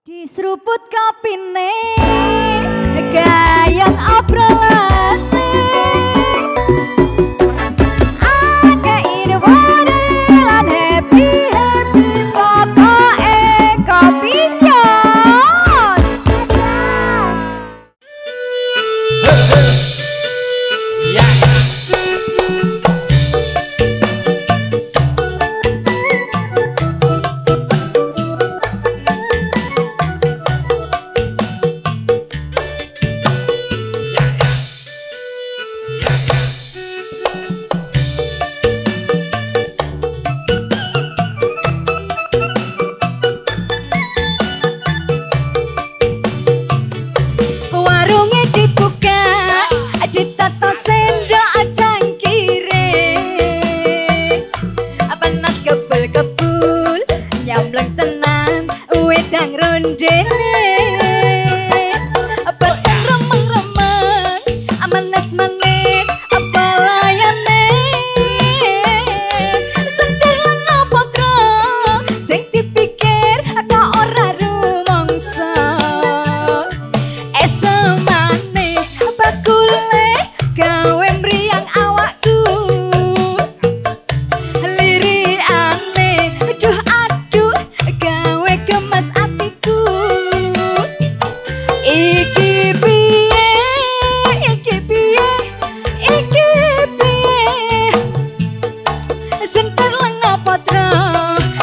Diseruput kopine gayang obrolane ane irwane lan happy pokoke kopi jos. Ditato sendok cangkire panas kebul-kebul nyambleng tenan wedang rondene peteng remeng-remeng manis-manis apa layane sender lenga potra sing dipikir kok ora rumangsa esemane bakul gawe mriyang awakku lirikane aduh gawe gemes atiku iki piye senter lenga potra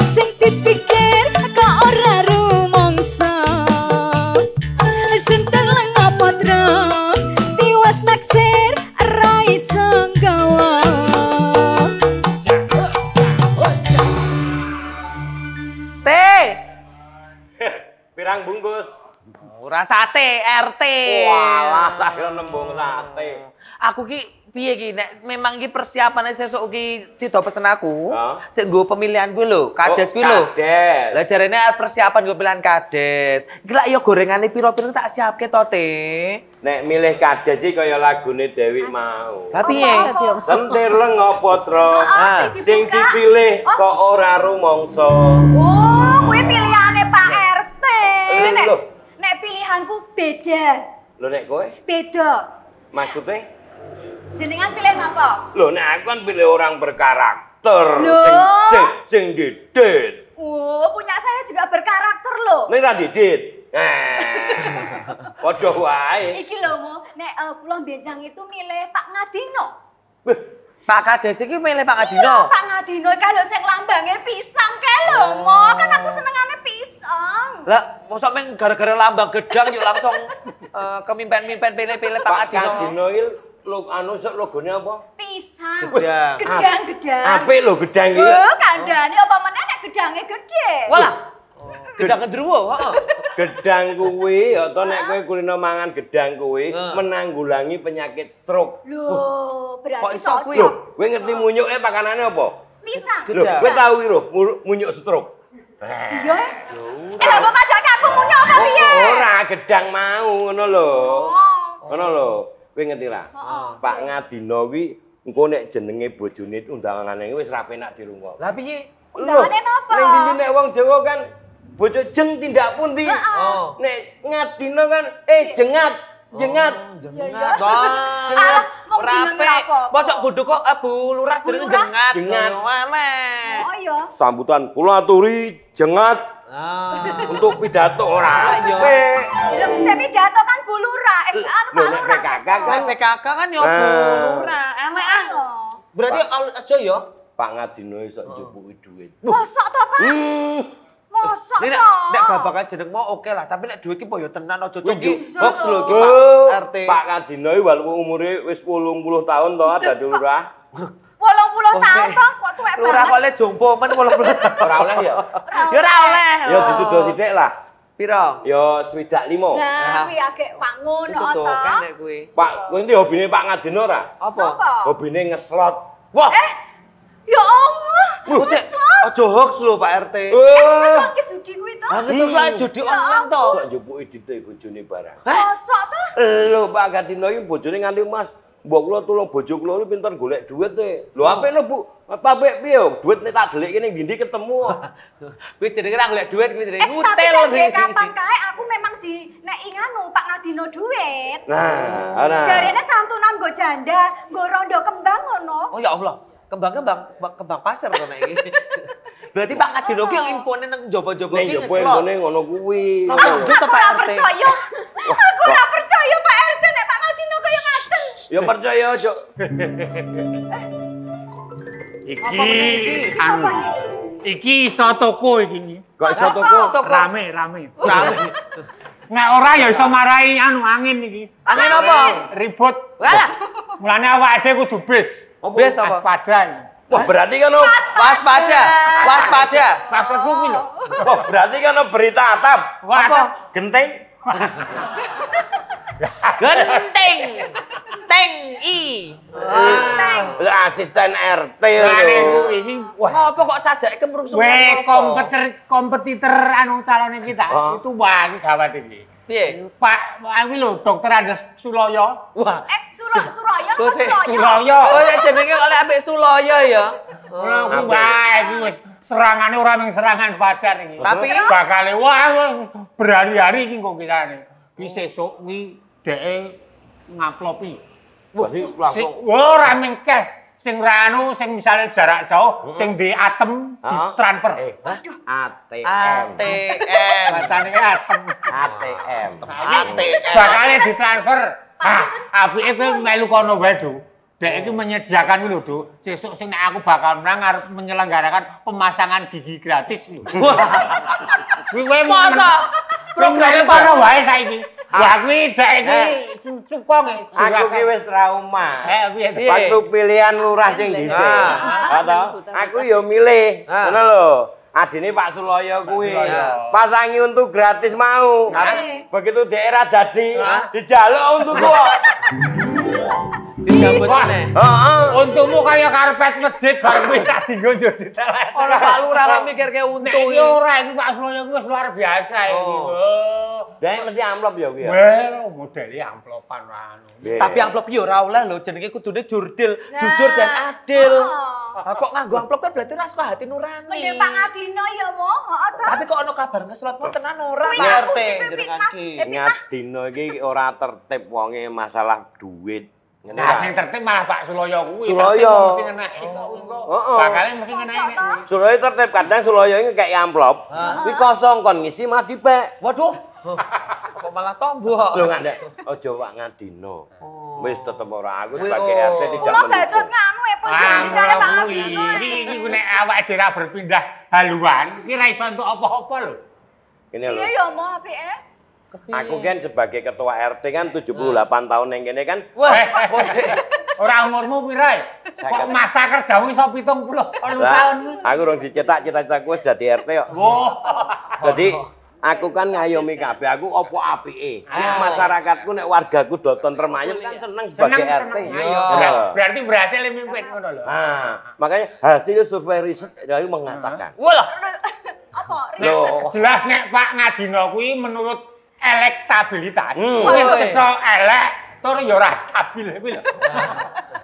sing dipikir kok ora rumangsa senter lenga potra tiwas naksir pirang bungkus? Ora sate, RT. Walah, tak kira nembung sate. Aku ki piye ki nek memang ki persiapane sesuk ki sida pesen aku. Sik nggo pemilihan kuwi lho, kades kuwi lho. Kades. Lah jarene persiapan nggo pilihan kades. Iki lak ya gorengane piro-piro tak siapke to, Te. Nek milih kades iki kaya lagune Dewi mau. Lah piye? Sentir lenga potra. Sing dipilih kok ora rumangsa. Oh, kuwi pilihane Pak RT. Nek pilihanku beda. Lho nek kowe? Beda. Maksudnya? Jenengan pilih apa? Loh, nek aku kan pilih orang berkarakter. Sing didit. Oh, punya saya juga berkarakter loh. Nek ra didit. Padha wae. Iki lho, Mo. Nek kula benjang itu milih Pak Ngadino. Pak Kades iki milih Pak Ngadino. Pak Ngadino kalau sing lambange pisang kae lho, Mo. Kan aku senengane pisang. Lah, mosok men gara-gara lambang gedang yuk langsung kemimpen-mimpen pilih-pilih Pak Ngadino. Pak Ngadino iki anu logone apa? Pisang. Gedang. Gedang. Apik lho gedang iki. Oh, kandhane apa meneh nek gedange gede. Walah. Gedang gendruwo, heeh. Gedang kuwi ya to nek kowe kulino mangan gedang kuwi menanggulangi penyakit stroke. Lho, berarti kok iso kuwi? Lho, kowe ngerti munyuke pakanane apa? Pisang. Lho, kowe tau iki lho munyuk stroke. Iya. Lah kok padake aku munyuk apa piye? Ora gedang mau ngono lho. Ngono lho. Kowe ngerti lah. Pak Ngadino kuwi engko nek jenenge bojone undangane wis ra penak dirungok. Lah piye? Undangane napa? Ning dindi nek wong Jawa kan bojo jeng tindak pundi. Nek Ngadino kan jengat. Jengat. Rape. Mosok bodho kok Bu Lurah jenenge jengat. Jengat. Eleh. Oh iya. Sambutan kula aturi jengat. Untuk pidato ora. Lho, saya pidato kan Bu Lurah. Pak Lurah. PKK kan ya Bu Lurah. Eleh ah. Berarti aja ya Pak Ngadino iso njupuki dhuwit. Mosok to, Pak? Mosok to. Nek babakan jeneng mau oke lah, tapi nek dhuwit ki boyo tenan aja cuk. Hoax lho ki Pak RT. Pak Ngadino iki walaupun umure wis 80 tahun to dadi lurah. 80 tahun to, kok tuwek banget. Lurah kok le jompo men 80 tahun. Ora oleh ya. Ya ora oleh. Ya disudo sithik lah. Piro? Ya 65. Lah kuwi agek wangun to. Wis to. nek kuwi. Pak, kowe iki hobine Pak Ngadino ora? Apa? Hobine ngeslot. Wah. Ya Allah. Aja hoax lho Pak RT. Wis ki judi kuwi to. Lah ngetuk lah judi online to. Kok njupuki dite bojone barang. Mosok to? Lho Pak Ngadino iki bojone nganti Mas. Mbok kula tulung bojo kula iki pinter golek dhuwit e. Lho apik lho Bu. Apik piye yo? Dhuwit nek tak delikke ning ndi ketemu. Kuwi jenenge ra golek dhuwit kuwi jenenge Tapi ngutil. kapan kae anu Pak Ngadino duit. Nah, ana. Jarene santunan nggo janda, nggo rondo kembang ngono. Oh ya Allah, kembang pasir to nek iki. Berarti Pak Ngadino ki infone nang jopo-jopo Ning iki yo ngene ngono kuwi. Itu Pak Ora RT. percaya. Aku ora percaya Pak RT nek Pak Ngadino kaya ngaten. Ya percaya, Cuk. Iki iso toko iki. Kok iso toko? Rame. Nek ora ya iso marai angin iki. Angin apa? Ribut. Walah. Mulane awake dhewe kudu bis. Bis apa? Waspada. Wah, berarti kan Waspada. Maksudku kuwi lho. wah, berarti kan berita atap. Apa? Genteng. Genting. Teng i. Lah asisten RT Mulane lho. iki wah. Apa kok sajake kemrung Weh, kompetitor anu calone kita. Itu wah iki gawat iki. Piye? Pak, aku lho Dokter Andes Suloyo. Wah. Suraya apa Kok sik Suraya? Suloyo. Oh, ya jenenge oleh ambek Suloyo ya. Ora wah iki wis serangane ora mung serangan pacar iki. Tapi bakale wah berhari-hari iki kok kitane. Ki sesuk kuwi dheke ngaplopi. Berarti langsung Ora mung cash, sing ranu sing misale jarak jauh, sing di atem ditransfer. ATM. ATM. Bacane ki atem. ATM. Bakale ditransfer. Apike kowe melu kono wae, Du. Dek iki menyediakan kuwi lho, Du. Sesuk sing nek aku bakal menang arep menyelenggarakan pemasangan gigi gratis lho. Kuwi kowe Masa programnya kono wae saiki. Wah kuwi dek iki cukong. Aku ki wis trauma. Piye? Waktu pilihan lurah sing dhisik. Atau aku yo milih. Ngono lho. Adine Pak Suloyo kuwi. Pasangi untuk gratis mau. Begitu daerah dadi dijaluk untuk kok. dijambut meneh. Heeh. Untungmu kaya karpet masjid bar kuwi tak dienggo yo ditelet. Ora Pak Lurah kok mikirke untu Nek iki. iki ora iki Pak Suloyo iki wis luar biasa iki. Dek mesti amplop ya kuwi ya. Wah, modele amplopan anu. Tapi amplop yo ora oleh lho, jenenge kudune jurdil, jujur dan adil. Lah kok nganggo amplop kan berarti ora saka hati nurani. Mending Pak Ngadino ya, Mo. Heeh ta. Tapi kok ono kabar ngeslot mau tenan ora Kuwi Pak aku RT sih, jenengan Mas. ki. Ngadino iki ora tertib wonge masalah duit. Ngene Nah, lah. sing tertib malah Pak Suloyo kuwi. Suloyo. Mesti ngenek. Heeh. Bakale mesti ngenek. Suloyo tertib kadang Suloyo iki kayak amplop. Kuwi kosong kon ngisi mah dipek. Waduh. Kok malah tombok. Lho enggak Dek. Aja Pak Ngadino. Wis tetep ora aku Wih, sebagai oh. RT tidak Kula bacot mendukung. nganu pun janjine Pak Ngadino. Iki nek awake dhewe ra berpindah haluan, iki ra iso entuk apa-apa lho. Ini lho. Iya ya, Mo, apike. Aku kan sebagai ketua RT kan 78 tahun yang kene kan. Wah, Ora umurmu pira? Kok masa kerjamu iso 70 tahun. Lah, aku urung dicetak cita-citaku wis dadi RT kok. Jadi aku kan ngayomi kabeh, aku opo apike. Nek masyarakatku nek wargaku do tentrem ayem kan seneng sebagai RT. Berarti berhasil mimpin ngono lho. Nah, makanya hasil survei riset dari mengatakan. walah. Apa? Loh, Jelas nek Pak Ngadino kuwi menurut elektabilitas. Hmm. Wis cetha elek tur ya ora stabil kuwi lho.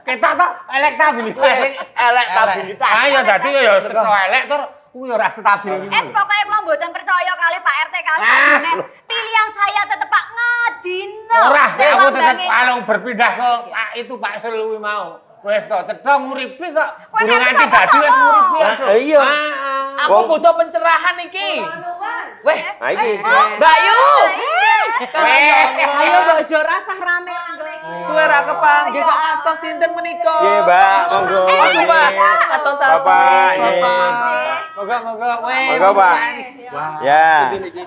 Ketok to elektabilitas. elektabilitas. Ah ya dadi ya cetha elek tur kuwi ora stabil kuwi. Pokoknya kula mboten percaya kali Pak RT kali Pak Junet. Pilihan saya tetep Pak Ngadino. Ora, Sing aku tetep lambange- palung berpindah ke Pak itu Pak Selwi mau. Wis to cetha nguripi kok. Kowe Durung kan nganti iso dadi wis ngomong. nguripi. Nah, iya. Aku butuh pencerahan iki. Weh, Nah iki. Mbak Yu. Ayo bojo rasah rame-rame iki. Suara kepanggih kok ngastos sinten menika? Nggih, Mbak, monggo. Monggo, Mbak. Atos Bapak, nggih. Moga-moga weh. Monggo, Pak. Ya.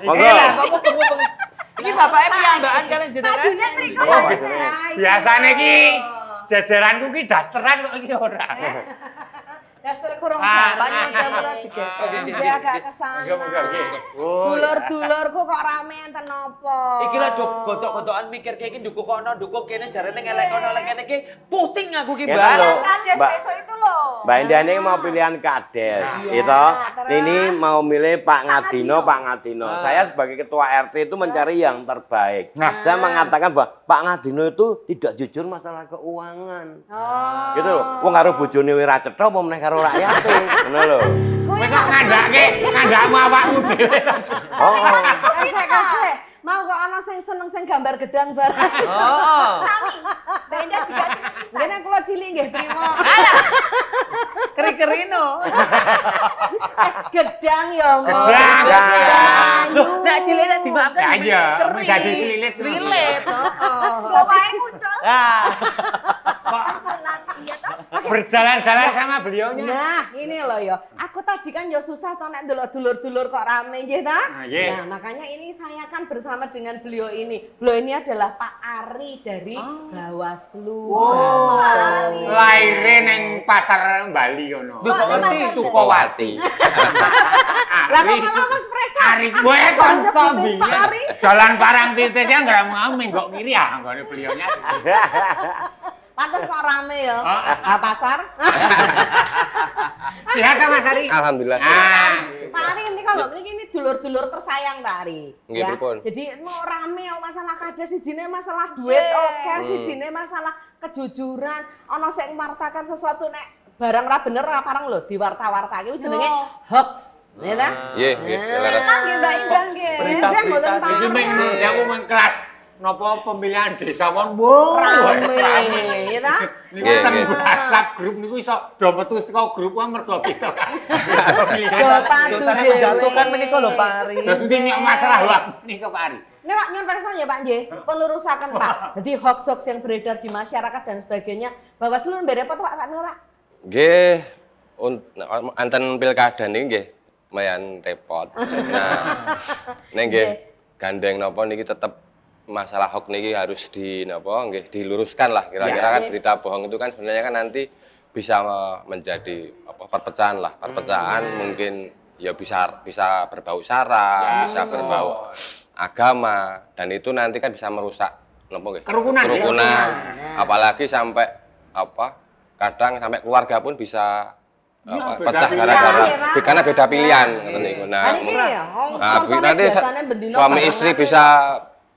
Monggo. Lah, kok mubeng-mubeng. Iki bapake piyambakan kalian Pak jenengan. Junet mriko. Biasane ki jajaranku ki dasteran kok iki ora. Daster kurang Banyak saya mulai digesek. jaga kesana. Dulur-dulurku kok rame enten napa? Iki lah godok-godokan mikir kayak iki ndukung kono, ndukung kene jarene ngelek kono, ngelek kene iki pusing aku ki, Ngeten Mbak. lho. Kades Mbak. besok itu loh. Mbak Indiani mau pilihan kades, gitu. Ini mau milih Pak Ngadino, Pak Ngadino. Saya sebagai ketua RT itu mencari yang terbaik. Saya mengatakan bahwa Pak Ngadino itu tidak jujur masalah keuangan. Gitu loh. Wong karo bojone ora cetha apa meneh karo rakyate. Ngono lho. Kowe kok ngandake awakmu dhewe. Oh. Kasih. Mau kok ana ana sing seneng sing gambar gedang bareng. Oh. Sami, Benda juga seneng pisan. Ngene kula cilik nggih trima. Keri-kerino. Gedang ya, Mo. Gedang. Ayu. Nek cilik nek dimakan Ya, iya, keri. menjadi selilit. Selilit. Gue wae muncul. Ah. Salat iya toh. Berjalan-jalan sama beliaunya. Nah, ini loh ya. Aku tadi kan ya susah toh nek ndelok dulur-dulur kok rame nggih ta? Nah, iya. Nah, makanya ini saya kan bersama dengan beliau ini. Beliau ini adalah Pak Ari dari Bawaslu. Laire neng pasar Bali ngono. Duh, kok ngerti? Sukowati. Lah kok malah Mas Presa? Ari gue konso Pak Ari. Jalan Parang Titisnya nggak mau menggok kiri ya, nggak ada beliaunya. Pantes kok rame ya. Oh. Nah, pasar. Sehat kan Mas Ari? Alhamdulillah. Pak Ari ini kalau ini dulur-dulur tersayang Pak Ari. Nggih, Ya. pripun? Jadi mau rame masalah kades sijine masalah duit oke, sijine masalah kejujuran, ana sing martakan sesuatu nek barang ra bener ra parang lho diwarta-wartake kuwi jenenge hoax. Ya ta? Nggih, nggih. leres. Tenang nggih Mbak Indah nggih. Dia mboten Iki parah. aku kelas nopo pemilihan desa mon Rame, ya ta? Niku Nggih, teng nggih. WhatsApp grup niku iso do metu saka grup wae mergo kita. Do padu Dosane dhewe. menjatuhkan menika lho Pak Ari. Dadi nek masalah waktu niku Pak Ari. Ini Pak nyuwun pirsa ya Pak nggih, pelurusaken Pak. Jadi hoax-hoax yang beredar di masyarakat dan sebagainya, Bawaslu mbek repot Pak sakniki Pak. Nggih, anten pilkada niki nggih lumayan repot. Nah, nek nggih gandeng napa niki tetep masalah hoax niki harus di napa nggih diluruskan lah kira-kira kan berita bohong itu kan sebenarnya kan nanti bisa menjadi apa perpecahan lah, perpecahan mungkin ya bisa berbau sara, bisa berbau agama dan itu nanti kan bisa merusak napa nggih? Kerukunan. Apalagi sampai apa? Kadang sampai keluarga pun bisa Ya, beda pecah pilihan. gara-gara Ya, Pak. karena beda pilihan ngoten niku. Nah, niki ya, contohnya nanti biasanya bendino suami bareng istri aja. bisa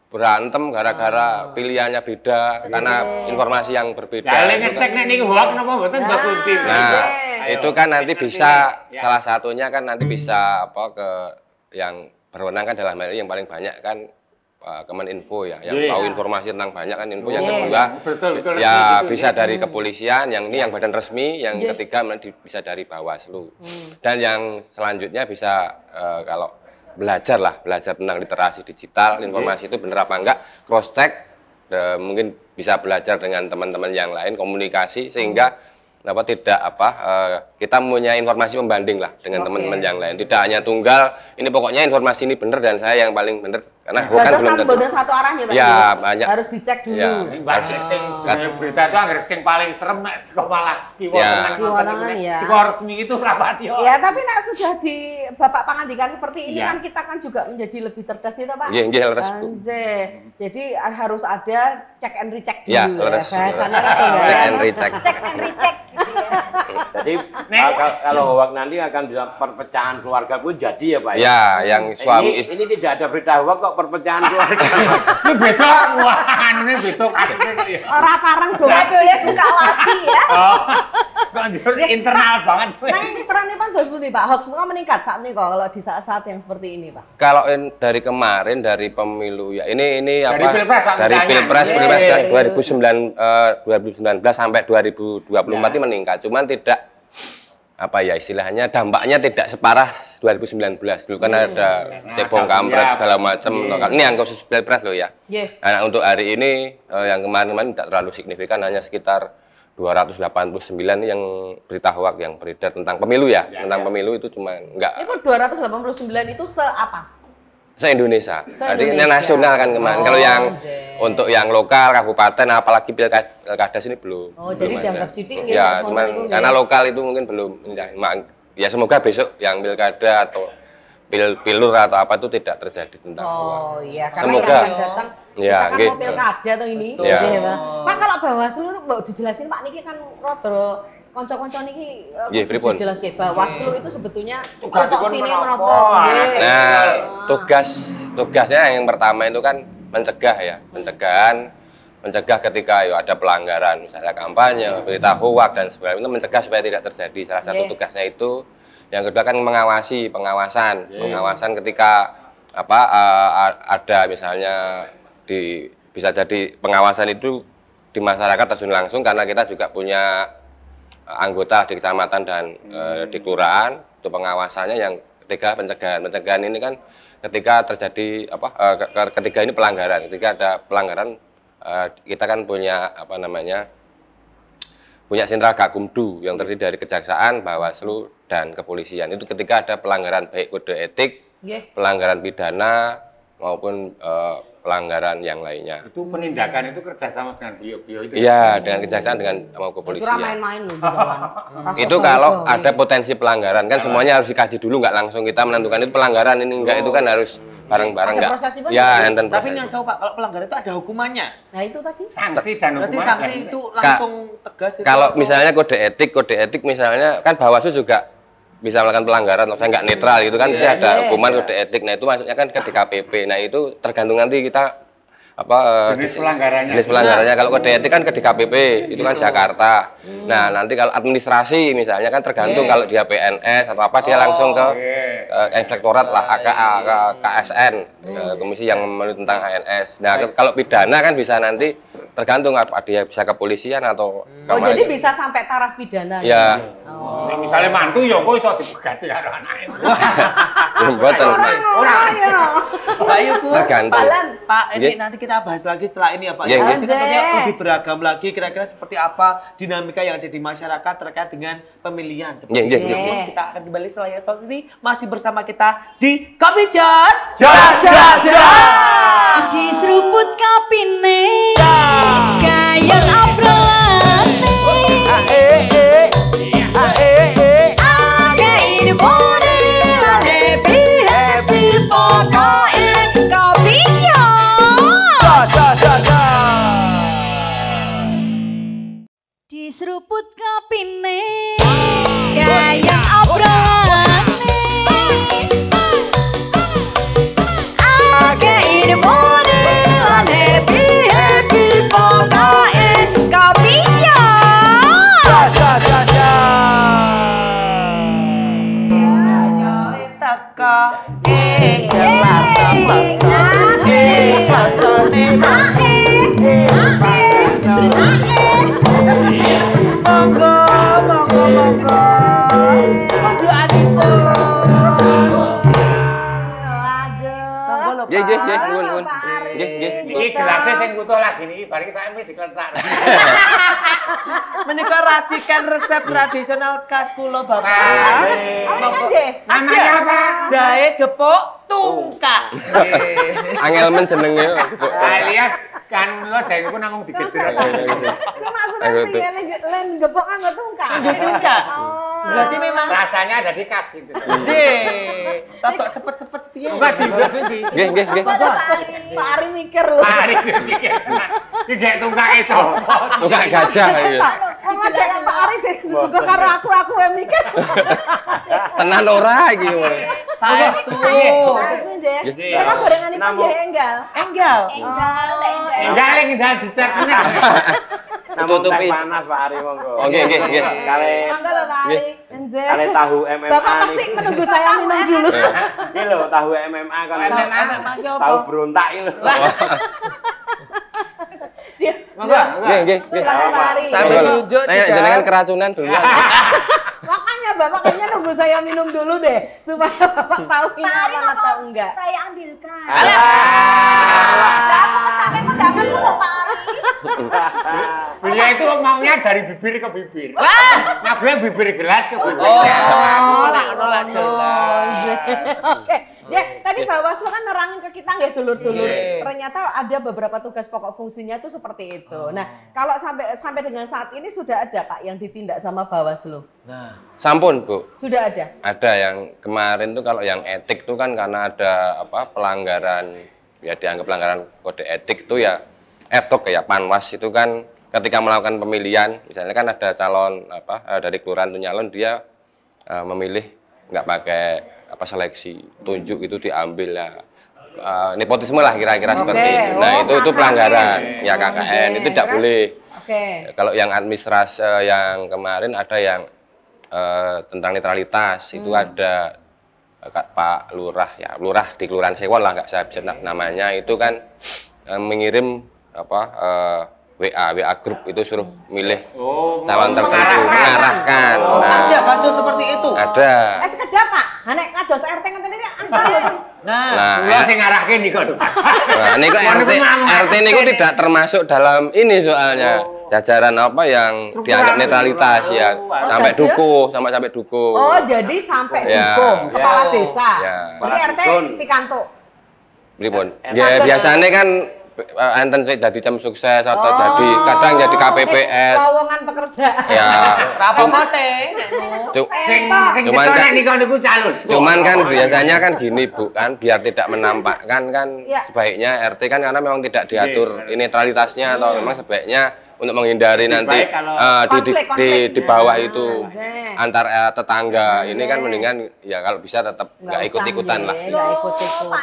berantem gara-gara pilihannya beda karena informasi yang berbeda. Ya lek ngecek nek niku hoax napa mboten Mbak Kunti. Nah, Ayo. itu kan nanti Cek bisa ya. salah satunya kan nanti bisa apa ke yang berwenang kan dalam hal ini yang paling banyak kan Kemeninfo ya, yang Iya. tahu informasi tentang banyak kan info. Yang Iya. kedua Betul, ya gitu, bisa ya. dari kepolisian, yang ini yang badan resmi, yang ketiga bisa dari Bawaslu. Dan yang selanjutnya bisa kalau belajar tentang literasi digital, informasi itu benar apa enggak, cross check, mungkin bisa belajar dengan teman-teman yang lain, komunikasi sehingga tidak kita punya informasi pembanding lah dengan teman-teman yang lain. Tidak hanya tunggal, ini pokoknya informasi ini benar dan saya yang paling benar karena bukan Batas belum tentu. boten satu arahnya Pak. Ya, nggih. banyak. Harus dicek dulu. Ya. Mbak sing sebenarnya berita itu anggar sing paling serem nek saka malah kiwa Ya. Kiwalangan, ya. Kiwa resmi itu rapat yo. Ya, tapi nek sudah di Bapak Pangandikan seperti ini Iya. kan kita kan juga menjadi lebih cerdas itu Pak. Nggih, nggih, leres, Bu. Anjay. Jadi harus ada check and recheck dulu Ya, ya. leres. Bahasanya rada enggak Check ya? and recheck. Cek and recheck gitu ya. Jadi kalau hoax nanti akan bisa perpecahan keluarga pun jadi ya Pak? Ya, yang suami istri. Ini tidak ada berita hoax kok perpecahan keluarga. Ini beda, wah ini beda kasusnya kok ya. Ora parang Nggak boleh domestik. buka lagi ya. Oh, kok anjir, internal banget. Nah, ini peranipun dos putih Pak. Hoax menika meningkat saat ini kok kalau di saat-saat yang seperti ini Pak. Kalau dari kemarin dari pemilu ya ini Dari apa Pilpres, Pak, dari misalnya. Pilpres Yeay. 2019 sampai 2024 ini meningkat, cuman tidak apa ya istilahnya dampaknya tidak separah 2019 dulu kan ada cebong kampret segala macam. Ini yang khusus Pilpres loh ya. Nggih. Nah, untuk hari ini yang kemarin-kemarin tidak terlalu signifikan, hanya sekitar 289 yang berita hoax yang beredar tentang pemilu ya, tentang pemilu itu cuma enggak Itu 289 itu se-apa? se-Indonesia. Jadi Se-Indonesia. ini nasional kan kemarin. Oh, Kalau yang jee. untuk yang lokal, kabupaten, apalagi pilkada sini belum. Oh, jadi belum dianggap ada. sidik ya, Ya, wonten cuman niku nggih. karena lokal itu mungkin belum. Ya semoga besok yang pilkada atau pilur atau apa itu tidak terjadi tentang Oh hoax. iya, karena Semoga. yang akan datang Ya, kita kan nggih. mau pilkada tuh ini. Ya. Gitu. Pak kalau Bawaslu tuh mau dijelasin Pak niki kan rada kanca-kanca niki Nggih, pripun? dijelaske Bawaslu itu sebetulnya Tugasipun kok sini menapa? menapa. Nggih. Nah, tugasnya yang pertama itu kan mencegah ya, mencegah ketika ya ada pelanggaran, misalnya kampanye, berita hoax dan sebagainya, itu mencegah supaya tidak terjadi. Salah satu Nggih. tugasnya itu. Yang kedua kan pengawasan ketika ada misalnya bisa jadi pengawasan itu di masyarakat terjun langsung karena kita juga punya anggota di kecamatan dan di kelurahan untuk pengawasannya. Yang ketiga pencegahan ini kan ketika terjadi ketiga ini pelanggaran, ketika ada pelanggaran kita kan punya punya sentra Gakumdu yang terdiri dari Kejaksaan, Bawaslu, dan Kepolisian. Itu ketika ada pelanggaran baik kode etik, pelanggaran pidana, maupun pelanggaran yang lainnya. Itu penindakan itu kerjasama dengan bio itu? Iya, dengan Kejaksaan mau Kepolisian. Itu main-main loh, Bang. Itu kalau ada potensi pelanggaran, kan semuanya harus dikaji dulu, nggak langsung kita menentukan itu pelanggaran, ini enggak, itu kan harus bareng-bareng nggak? Ya, enten Tapi proses. yang saya Pak, kalau pelanggaran itu ada hukumannya. Nah itu tadi. Sanksi dan Berarti hukuman. sanksi itu langsung tegas itu. Kalau misalnya kode etik misalnya kan Bawaslu juga bisa melakukan pelanggaran, saya nggak netral gitu kan, bisa ada hukuman kode etik. Nah itu maksudnya kan ke DKPP. Nah itu tergantung nanti kita Jenis pelanggarannya. Jenis pelanggarannya. Kalau kode etik kan ke DKPP, itu kan Jakarta. Nah nanti kalau administrasi misalnya kan tergantung kalau dia PNS atau apa dia langsung ke inspektorat lah, ke KSN, komisi yang memenuhi tentang HNS. Nah kalau pidana kan bisa nanti tergantung apa dia bisa kepolisian atau jadi bisa sampai taraf pidana. ya. Nek misalnya mantu ya kok iso dibegati karo anake. Mboten. Orang ya. Pak Yuku, Tergantung. Pak, ini Nggih. nanti kita bahas lagi setelah ini ya Pak. Nggih, Ya, nggih. kita tentunya lebih beragam lagi kira-kira seperti apa dinamika yang ada di masyarakat terkait dengan pemilihan. Seperti Nggih, nggih, itu. nggih. Kita akan kembali setelah yang satu ini masih bersama kita di Kopi Jos. Diseruput kapine kayak abralane Ake infone lan happy pokoke Kopi Jos Diseruput kapine kayak abralane Ake infone lan happy pokoke Kopi Jos Nggih, nggih, nggih, nuwun. Nggih, nggih. Iki gelasnya sing kutu lagi niki bareng sampe dikletak. Menika racikan resep tradisional khas kula Bapak. Namanya apa? Jahe gepuk tungkak. Angel men jenenge. Alias kan lo saya niku namung digejer. Itu maksudnya piye len gepok anggo tungkak. Anggo tungkak. Berarti memang Rasanya ada di kas gitu. tatok sepet-sepet piye. Enggak dibuat iki. Nggih, nggih, nggih. Pak Ari mikir loh. Mari iki. Iki tungkae sapa? Tungkak gajah iki. Wong ada yang Pak Ari sih suka karo aku yang mikir. Tenan ora iki. Satu. Asli deh. Kita gorengan iki nggih enggal. Enggal. Enggak lagi dah dicek meneh. Namun teh Tutupi. panas Pak Ari monggo. Oh, nggih, nggih, nggih. Kale Mangga lho Pak Ari. Enze. kale tahu MMA Bapak pasti nih. menunggu saya minum dulu. Iki lho tahu MMA kan. MMA Tahu berontak iki lho. Dia Enggak, Nggih, nggih, nggih. silakan Pak Ari. Sampai diunjuk Nanya tidak. jenengan keracunan dulu. Makanya Bapak kayaknya nunggu saya minum dulu deh supaya Bapak tahu ini aman atau enggak. Saya ambilkan. Alah. Lah aku kesampe kok enggak masuk loh Pak Ari. Beliau itu maunya dari bibir ke bibir. Ngambilnya bibir gelas ke bibir. Nolak jelas. Oke, ya tadi Bawaslu kan nerangin ke kita nggih dulur-dulur. Iya. Ternyata ada beberapa tugas pokok fungsinya itu seperti itu. Nah, kalau sampai dengan saat ini sudah ada Pak yang ditindak sama Bawaslu? Nah, Sampun, Bu. Sudah ada. Ada yang kemarin tuh kalau yang etik tuh kan karena ada pelanggaran, ya dianggap pelanggaran kode etik tuh ya etok ya Panwas itu kan ketika melakukan pemilihan, misalnya kan ada calon dari kelurahan tuh nyalon dia memilih nggak pakai seleksi tunjuk itu diambil ya nepotisme lah kira-kira seperti itu. Nah itu pelanggaran ya KKN itu tidak boleh. Oke. Kalau yang administrasi yang kemarin ada yang tentang netralitas itu ada Pak Lurah ya, Lurah di Kelurahan Sewon lah, nggak saya bisa namanya, itu kan mengirim WA grup itu suruh milih calon tertentu, mengarahkan. Ada kasus seperti itu? Ada. Sekedap Pak, nek kados RT ngeten iki asal mboten. Kula sing ngarahke niku lho. Nah, niku RT niku tidak termasuk dalam ini soalnya. Jajaran apa yang dianggap netralitas ya, sampai dukuh, sampai dukuh. Oh, jadi sampai Ya. dukuh kepala desa. Ya. Berarti RT pikantuk. Pripun? Ya biasanya kan enten sing dadi tim sukses atau dadi kadang jadi KPPS. Lowongan pekerjaan. Ya. Apa teh? Sing Cuman ketok kan- niku calon. Cuman kan biasanya kan gini Bu, kan biar tidak menampakkan kan Ya. sebaiknya RT kan karena memang tidak diatur netralitasnya atau memang sebaiknya untuk menghindari nanti baik kalau konflik. di bawah Nah, itu Zek. antar tetangga ini kan mendingan ya kalau bisa tetap nggak ikut-ikutan lah. Nggak Pak ikut-ikutan.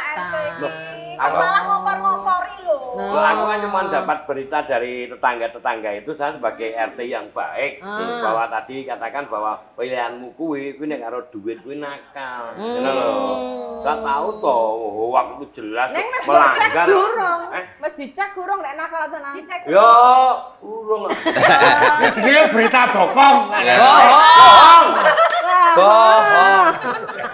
RT ini malah ngompor-ngompori loh. Loh, aku kan cuma dapat berita dari tetangga-tetangga itu, saya sebagai RT yang baik, bahwa tadi katakan bahwa pilihanmu kuwi nek karo duit kuwi nakal. Ngono lho. Saya tahu toh, hoak itu jelas Neng wis dicek melanggar. durung. Eh? Wis dicek durung nek nakal tenan. Dicek Yo, urung. Ini berita bokong. Bohong. Bohong.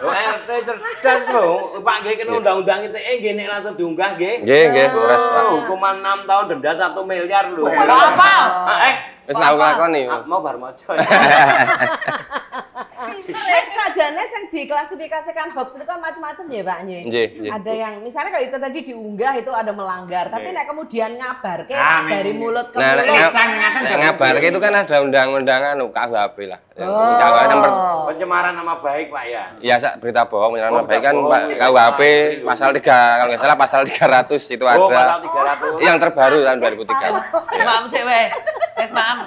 Loh, RT cerdas lho. Pak nggih kena undang-undang ITE nggih nek langsung diunggah nggih. Nggih, beres Pak. Hukuman 6 tahun denda 1 miliar lho. Apa? Wis tak lakoni. Mau bar maca. Nek sajane sing diklasifikasikan hoax itu kan macam-macam ya Pak Nye. Nggih, nggih. Ada yang misalnya kalau itu tadi diunggah itu ada melanggar, tapi nek kemudian ngabarke Ah, dari mulut ke Nah, mulut. ngabarke itu kan ada undang-undangan KUHP lah. Oh. KUHP nomor Pencemaran nama baik, Pak ya. ya berita bohong penyerahan Oh, nama baik kan bohong. Pak, KUHP pasal 3 kalau nggak salah pasal 300 itu Oh, pasal ada. 300. Yang terbaru tahun 2003. Maaf sih weh. Wes maaf.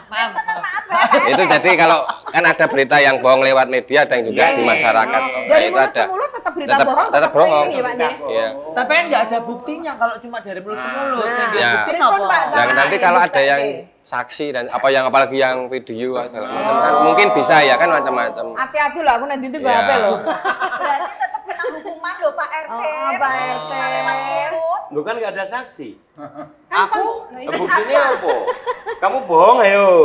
Itu jadi kalau kan ada berita yang bohong lewat media, ada yang juga di masyarakat. Nah, Dari itu mulut ada. ke mulut tetap berita Tetap- bohong, tetap bohong. ya Pak Nye. Iya. Tapi kan nggak ada buktinya kalau cuma dari mulut ke mulut. Nah, Yang Ya. dibuktiin Pripun, Pak, apa? Dan cara nanti kalau ada bukti? yang saksi dan apalagi yang video segala macam kan mungkin bisa ya kan macam-macam. Hati-hati loh, aku nanti itu gue Iya. HP loh. berarti tetap kena hukuman loh Pak RT. Oh, Pak RT. Cuma lewat mulut. Lu kan nggak ada saksi. Aku Buktinya apa? Kamu bohong ayo.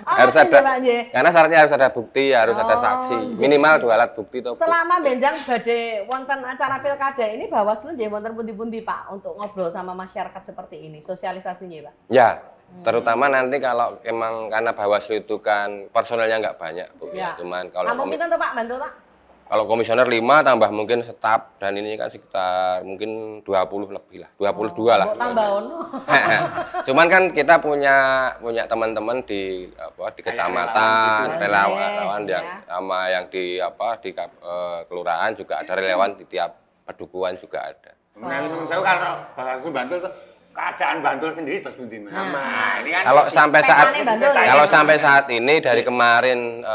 Harus Oh, ada. Pak Nye. Karena syaratnya harus ada bukti, harus ada saksi. Minimal 2 alat bukti toh. Bu. Selama benjang badhe wonten acara pilkada ini Bawaslu nggih wonten pundi-pundi Pak untuk ngobrol sama masyarakat seperti ini, sosialisasinya Pak. Ya, terutama nanti kalau emang karena Bawaslu itu kan personelnya nggak banyak, Bu. Ya. Cuman Nah, mungkin tentu Pak bantu Pak. kalau komisioner 5 tambah mungkin staf dan ini kan sekitar mungkin 20 lebih lah, 22 lah. Mbok tambah ono. Cuman kan kita punya teman-teman di kecamatan, relawan yang ya. sama yang di kelurahan juga ada relawan di tiap pedukuhan juga ada. Nah, menurut saya kalau Bawaslu Bantul tuh keadaan Bantul sendiri terus pundi Mas? Nah, ini kan Kalau sampai saat ini dari kemarin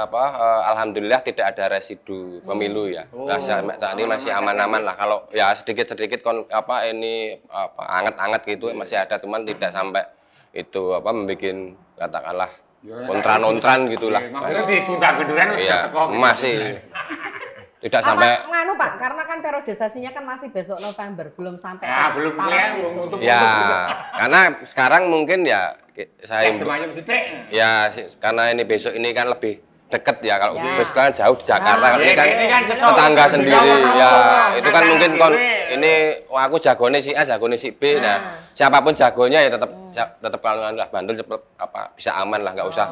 alhamdulillah tidak ada residu pemilu ya. Nah, saat ini masih aman-aman lah. Kalau ya sedikit-sedikit anget-anget gitu masih ada, cuman tidak sampai itu membikin katakanlah kontran-kontran gitulah. Maksudnya ditunda genduran Iya, masih tidak sampai. Nganu Pak, karena kan periodisasinya kan masih besok November, belum sampai. Ya, belum tahap kelihatan itu. untuk Ya, karena sekarang mungkin ya saya Demayem Sidik. ya karena ini besok ini kan lebih deket ya, kalau Ya. besok kan jauh di Jakarta, Ya, kalau ini kan ini kan tetangga jauh. sendiri Jauh. ya itu kan Tetangga mungkin sendiri. ini aku jagone si A, jagone si B, nah siapapun jagonya ya tetap kalau lah Bantul bisa aman lah, nggak usah.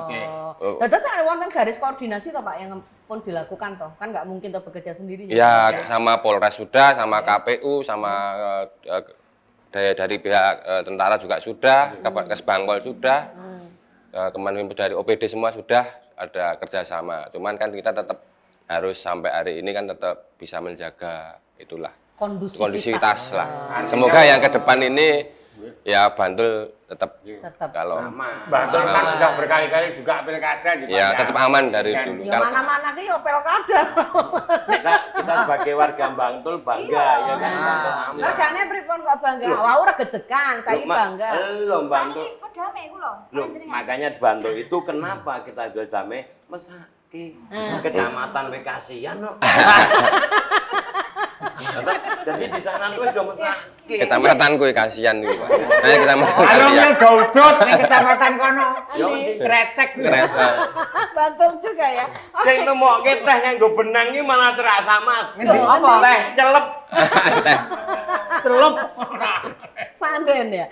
Oh. Terus ada wonten garis koordinasi toh Pak yang pun dilakukan toh, kan nggak mungkin toh bekerja sendiri. Ya sama Polres sudah, sama KPU, sama dari pihak tentara juga sudah, Kesbangpol sudah, kemarin dari OPD semua sudah ada kerjasama. Cuman kan kita tetap harus sampai hari ini kan tetap bisa menjaga itulah kondusivitas lah. Semoga yang ke depan ini ya Bantul tetap kalau Bantul kan sudah berkali-kali juga pilkada juga. ya tetap aman dari dulu. Ya mana-mana ki yo pilkada. Kita sebagai warga Bantul bangga ya kan. Bantul aman. Regane pripun kok bangga? Wau regejekan, saiki bangga. Bantul. Ini kok damai ku loh. Loh, makanya di Bantul itu kenapa kita juga damai? Kecamatan Bekasian no. Jadi di sana tuh udah mesake. Kecamatan kuwi kasihan kuwi, Pak. Kecamatan Kalau kasihan. mil gaudut ning kecamatan kono. Yo kretek. Kretek. Bantul juga ya. Sing nemokke teh nganggo benang iki malah terasa Mas. Apa? Teh celep. Celup. Sanden ya.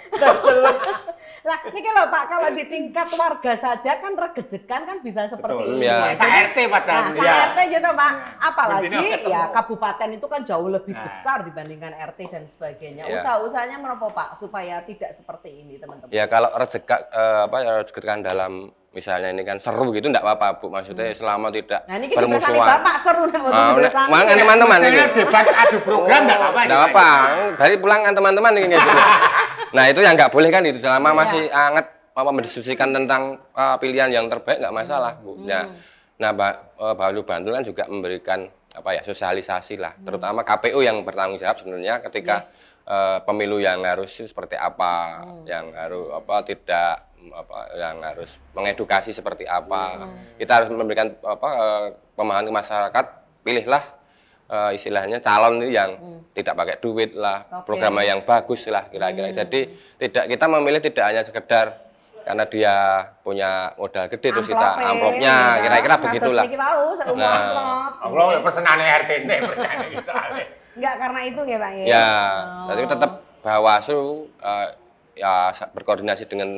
Lah, ini kalau Pak, kalau di tingkat warga saja kan regejekan kan bisa seperti Betul, ini. ya. Sa RT Nah, padahal. RT gitu Pak. Apalagi Intinya ketemu. ya kabupaten itu kan jauh lebih Nah. besar dibandingkan RT dan sebagainya. Ya. Usaha-usahanya menapa Pak supaya tidak seperti ini teman-teman? Ya kalau rezekan dalam misalnya ini kan seru gitu enggak apa-apa, Bu. Maksudnya selama tidak Nah, ini kita bersama bermusuhan. Bapak seru nih untuk bersama. Mangan teman-teman ini. Maksudnya debat adu program enggak apa-apa. Enggak apa. Dari pulang kan teman-teman ini gitu. Nah, itu yang nggak boleh kan itu selama masih anget mendiskusikan tentang pilihan yang terbaik nggak masalah, Bu. Nah, Bawaslu Bantul kan juga memberikan sosialisasi lah, terutama KPU yang bertanggung jawab sebenarnya ketika pemilu yang harus seperti apa, yang harus yang harus mengedukasi seperti apa. Kita harus memberikan pemahaman ke masyarakat, pilihlah istilahnya calon itu yang tidak pakai duit lah, programnya yang bagus lah kira-kira. Jadi kita memilih tidak hanya sekedar karena dia punya modal gede terus kita amplopnya kira-kira begitulah. Allah pesenane RT ini soalnya. Enggak karena itu ya Pak ya. Ya, tapi tetap Bawaslu berkoordinasi dengan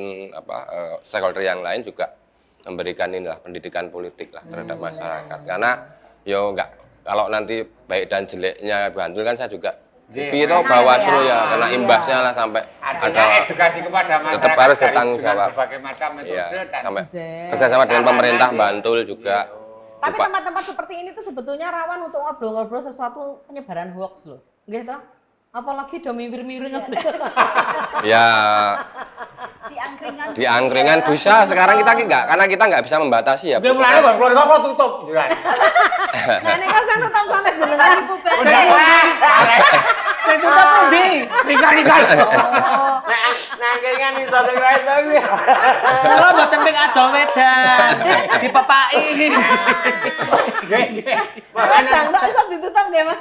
stakeholder yang lain juga memberikan inilah pendidikan politik lah terhadap masyarakat. Karena kalau nanti baik dan jeleknya Bantul kan saya juga itu Bawaslu ya kena imbasnya lah sampai ada edukasi kepada masyarakat. tetap harus bertanggung jawab. Berbagai macam metode dan Sampai kerjasama dengan pemerintah Bantul juga. Tapi tempat-tempat seperti ini tuh sebetulnya rawan untuk ngobrol-ngobrol sesuatu penyebaran hoax loh. Gitu. Apalagi udah miring-miring. Ya Di di angkringan bisa, sekarang kita enggak, karena kita nggak bisa membatasi ya. Dia mulai bang keluarga kok tutup. Nah ini kan saya tetap sampai jenengan ibu Saya tutup ndi? Nikah. Nah, keringan itu satu lain tapi. Kalau mboten ping adol wedan. Dipepaki. Kadang nggak bisa ditutup ya Mas.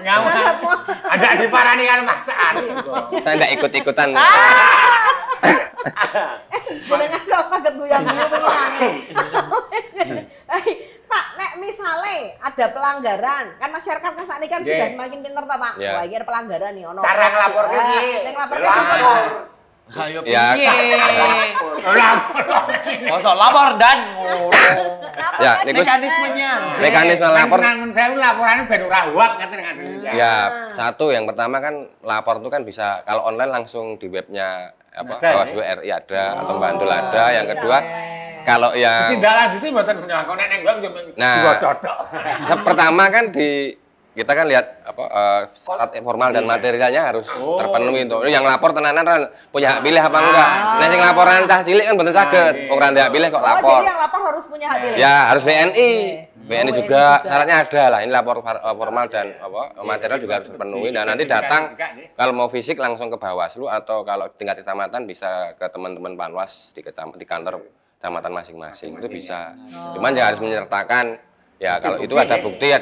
Ada diparani kan maksaan. Saya nggak ikut-ikutan. Jenengan nggak usah geduyang-guyang begini. Pak, nek misalnya ada pelanggaran, kan masyarakat kan saat ini kan sudah semakin pintar toh Pak. Wah, ini ada pelanggaran nih. Cara ngelapor ke iki. Nek ngelapor ke iki. Ayo Ya, piye? Mosok lapor dan Ya, niku mekanismenya. mekanisme lapor. Nangun saya laporannya ben ora huwak ngaten. Ya, satu yang pertama kan lapor itu kan bisa kalau online langsung di webnya Bawaslu RI ada atau Bantul ada. Yang kedua kalau yang Tindak lanjuti mboten kok nek nang web Nah, cocok. pertama kan kita kan lihat syarat formal dan materialnya harus terpenuhi itu. Yang lapor tenanan kan punya hak pilih apa enggak? Nah, sing laporan cah cilik kan mboten saged. Ora hak pilih kok lapor. Jadi yang lapor harus punya hak pilih. Ya, harus WNI. WNI juga syaratnya ada lah. Ini lapor formal dan material juga harus terpenuhi. Dan nanti datang kalau mau fisik langsung ke Bawaslu atau kalau tingkat kecamatan bisa ke teman-teman Panwas di kantor kecamatan masing-masing. Itu bisa. Cuman ya harus menyertakan ya kalau itu ada bukti,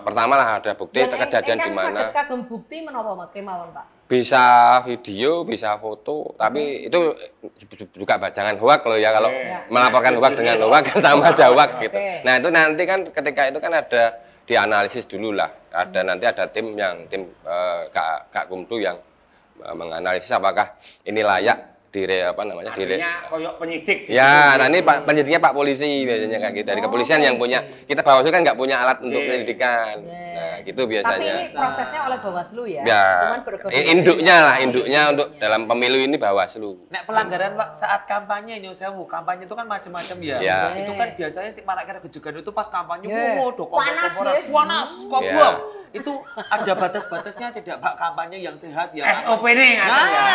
pertama lah ada bukti kejadian di mana. Kagem bukti menapa kemawon Pak? Bisa video, bisa foto, tapi itu juga jangan hoak loh ya kalau melaporkan hoak dengan hoak kan sama aja hoak gitu. Nah itu nanti kan ketika itu kan ada dianalisis dulu lah, nanti ada tim Kak Kumdu yang menganalisis apakah ini layak koyok penyidik. Ya, nah ini penyidiknya Pak Polisi biasanya kayak gitu. Dari kepolisian yang punya, kita Bawaslu kan nggak punya alat untuk penyelidikan. Nah, gitu biasanya. Tapi ini prosesnya oleh Bawaslu ya. Ya, Cuman induknya untuk dalam pemilu ini Bawaslu. Nek pelanggaran Pak saat kampanye ini sewu, kampanye itu kan macam-macam ya. Ya. Itu kan biasanya sih marak kira kejugan itu pas kampanye Panas ya. panas kok buang. Itu ada batas-batasnya tidak Pak kampanye yang sehat ya. SOP nih ngaten ya.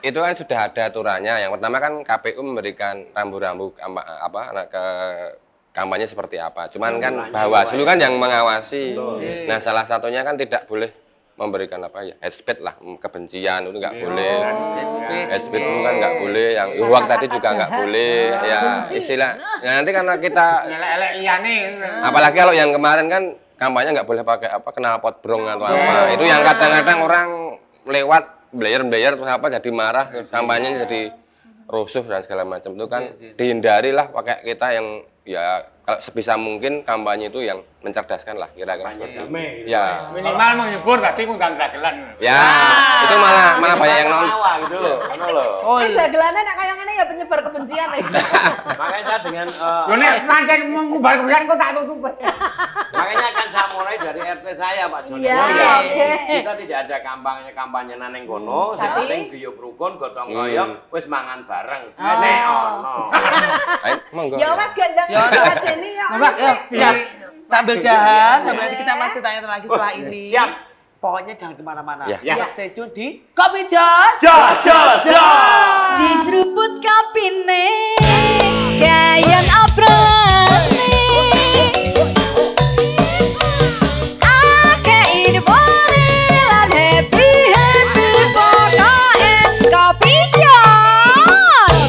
Itu kan sudah ada aturannya. Yang pertama kan KPU memberikan rambu-rambu ke kampanye seperti apa. Cuman kan Bawaslu kan yang mengawasi. Nah, salah satunya kan tidak boleh memberikan apa ya, hate speech lah, kebencian itu nggak boleh. Hate speech itu kan nggak boleh, yang hoax tadi juga nggak boleh, ya istilah. Ya nanti karena kita, apalagi kalau yang kemarin kan kampanye nggak boleh pakai apa knalpot brong atau apa, itu yang kadang-kadang orang lewat blayer terus apa jadi marah, kampanye jadi rusuh dan segala macam itu kan dihindari lah pakai kita yang ya kalau sebisa mungkin kampanye itu yang mencerdaskan lah kira-kira seperti itu. Ya. Minimal menghibur tapi ngundang dagelan. Ya, itu malah banyak yang nonton gitu loh. Oh, dagelannya nak kayak ngene ya penyebar kebencian nih. Makanya saya dengan Lho nek pancen ngubar kebencian kok tak tutup. makanya kan saya mulai dari RT saya Pak Joni. Iya, oke. Kita tidak ada kampanye nang kono, sing penting guyub rukun gotong royong wis mangan bareng. Nek ono. Ayo, monggo. Ya Mas gendang ini ya. Siap. Sambil dahar, sambil nanti kita masih tanya lagi setelah ini. Siap. Pokoknya jangan kemana-mana. Ya. Tetap stay tune di Kopi Jos. Jos. Diseruput kapine gayan obrolane ake infone lan happy pokoke Kopi Jos.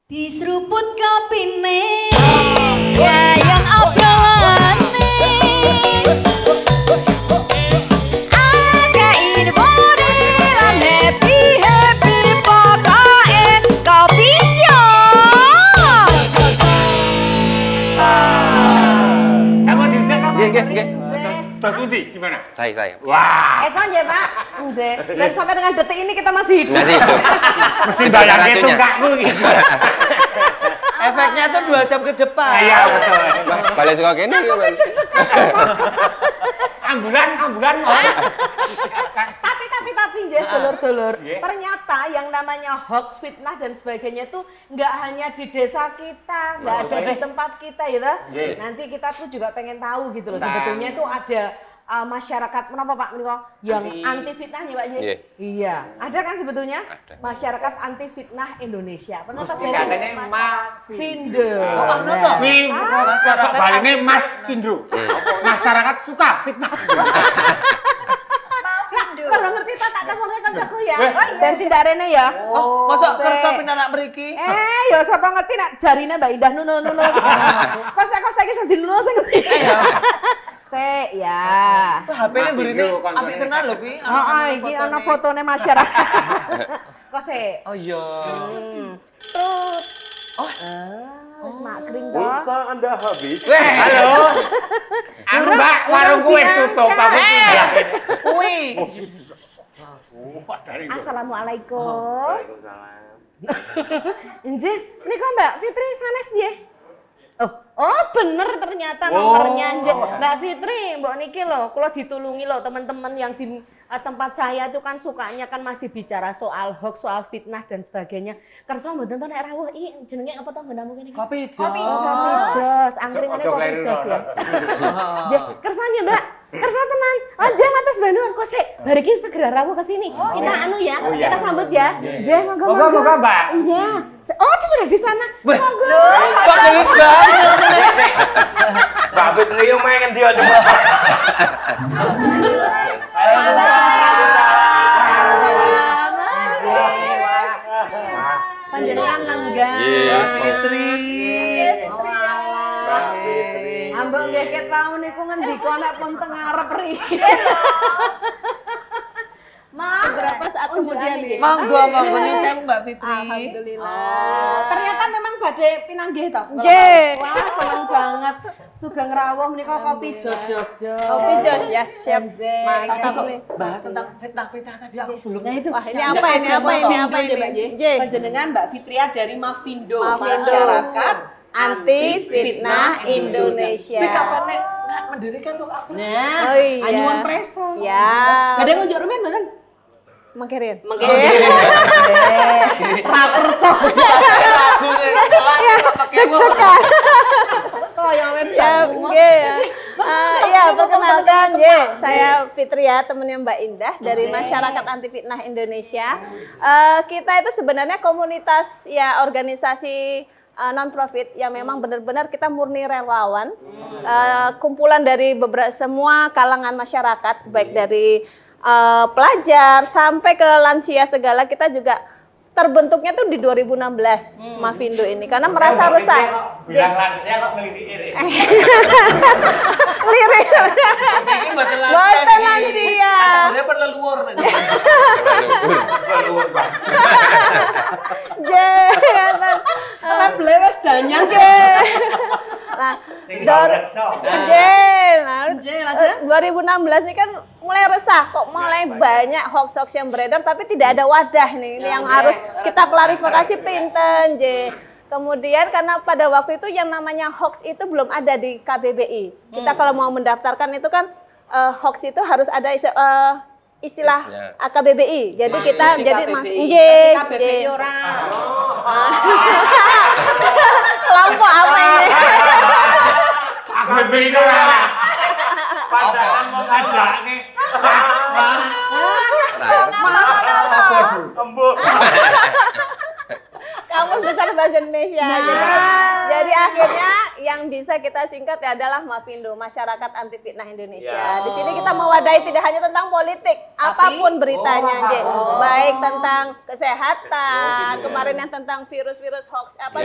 Diseruput kapine gayan obrolane ake infone lan happy pokoke Kopi Jos. Kamu di sana. Nggih. Terus Udi gimana? Saya. Wah, Nggih, Pak. Nggih. Dan sampai dengan detik ini kita masih hidup. Nggak sih itu. mesti bayangke tungkakku gitu. Efeknya tuh 2 jam ke depan. Iya betul. Balik sekolah kene iki. Ambulan. Tapi nggih dulur-dulur. Ternyata yang namanya hoax, fitnah dan sebagainya itu nggak hanya di desa kita, nggak ada di tempat kita ya toh. Nanti kita tuh juga pengen tahu gitu loh. Sebetulnya itu ada masyarakat kenapa Pak Niko yang anti fitnahnya Pak Ji? Iya, ada kan sebetulnya masyarakat anti fitnah Indonesia. Pernah tas Katanya Findo. Oh, noto. Ini masyarakat baline Mas Findro. Masyarakat suka fitnah. Kalau ngerti tak teleponnya kancaku ya. Dan tidak rene ya. Oh, masa kersa pinarak mriki? Ya siapa ngerti nak jarine Mbak Indah nuno. Kok saiki sing dinuno sing ngerti. Ya. HP-ne burine apik tenan lho kuwi. Heeh, iki ana fotone masyarakat. Kok Oh iya. Wis makring toh. Pulsa Anda habis. Halo. Anu Mbak, warungku wis tutup. Aku Kuwi. Assalamualaikum. Waalaikumsalam. Nggih, nika Mbak Fitri sanes nggih. Oh bener ternyata nomornya nggih. Mbak Fitri, mbok niki lho, kula ditulungi lho teman-teman yang di tempat saya itu kan sukanya kan masih bicara soal hoax, soal fitnah dan sebagainya. Kersa mboten to nek rawuh iki jenenge apa to nggonmu kene? Kopi Jos. Kopi Jos, anggringane Kopi Jos ya. Nggih, kersane Mbak. Kersa tenan. Oh, nggih matos Bandungan kok sik. Bar iki segera rawuh ke sini. Kita anu ya, kita sambut ya. Nggih, monggo. Moga Mbak. Iya. Oh, dia sudah di sana. Monggo. Kok gelis banget. Mbak Fitri yo main dia aja. Panjenengan lenggah. Fitri. Ambok nggih ket wau niku ngendika nek pun teng arep riki. Berapa saat kemudian nggih? Monggo nyusun Mbak Fitri. Alhamdulillah. Ternyata memang badhe pinanggih to. Nggih. Wah, seneng banget. Sugeng rawuh menika Kopi Jos. Kopi Jos, ya siap. Bahas tentang fitnah tadi aku belum. Nah itu. Wah, ini apa ini? Nggih. Panjenengan Mbak Fitria dari Mafindo, Mafindo. Masyarakat Anti Fitnah Indonesia. Tapi kapan nek mendirikan tuh aku? Nah, Oh iya. anyuan preso. Ya. Badhe ngunjuk rumen mboten? Mengkirin. Ra percaya. Ragu nek kok pakai Kaya wet. Ya, nggih ya. Iya, perkenalkan, saya Fitria, temennya Mbak Indah dari Masyarakat Anti Fitnah Indonesia. Kita itu sebenarnya komunitas ya organisasi non profit yang memang benar-benar kita murni relawan, kumpulan dari semua kalangan masyarakat, baik dari pelajar sampai ke lansia segala. Kita juga terbentuknya tuh di 2016 Mavindo ini karena merasa resah. Bilang lansia kok ngelirik. Lirik. Ini buatan Buatan lansia. Kategorinya perleluhur nanti. Perleluhur, Pak. Labelnya wis danyang. Nah, Sing dor, Lanjut, lanjut. 2016 ini kan mulai resah kok, mulai banyak hoax-hoax yang beredar tapi tidak ada wadah nih. Ini yang harus kita klarifikasi pinten, J. Kemudian karena pada waktu itu yang namanya hoax itu belum ada di KBBI. Kita kalau mau mendaftarkan itu kan hoax itu harus ada istilah KBBI. Jadi kita jadi KBBI ora. Kelompok apa ini? Aku beda. Padahal mau ngajak nih. Kamus Besar Bahasa Indonesia. Jadi akhirnya yang bisa kita singkat adalah Mavindo, Masyarakat Anti Fitnah Indonesia. Di sini kita mewadahi tidak hanya tentang politik, apapun beritanya, baik tentang kesehatan, kemarin yang tentang virus-virus hoax apa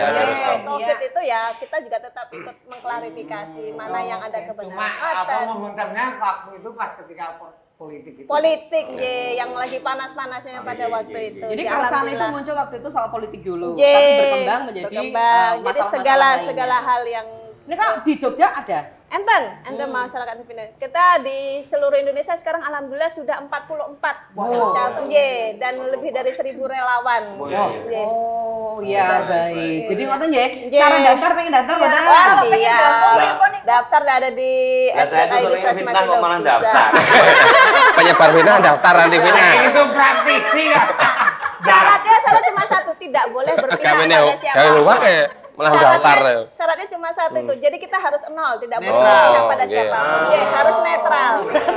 COVID itu ya kita juga tetap ikut mengklarifikasi mana yang ada kebenaran. Cuma apa momentumnya waktu itu pas ketika politik itu. Politik, yang lagi panas-panasnya pada waktu itu. Jadi Ya, keresahan itu alhamdulillah. muncul waktu itu soal politik dulu, J, tapi berkembang menjadi jadi masalah-masalah segala lainnya. hal yang Ini kan di Jogja ada. enten masyarakat Indonesia. Kita di seluruh Indonesia sekarang alhamdulillah sudah 44 cabang dan lebih dari 1.000 relawan. J. Oh iya baik. Jadi ngoten ya. J. Cara daftar pengen daftar Wah, udah. siap. Daftar ada di Lah saya tuh SPKI sering fitnah kok malah daftar. Penyebar fitnah daftar anti fitnah. Itu praktisi ya. Syaratnya cuma satu, tidak boleh berpihak Kami pada siapa. luar malah daftar. Syaratnya cuma satu itu. Jadi kita harus nol, tidak boleh Netral. berpihak pada Oke. siapapun. Harus netral.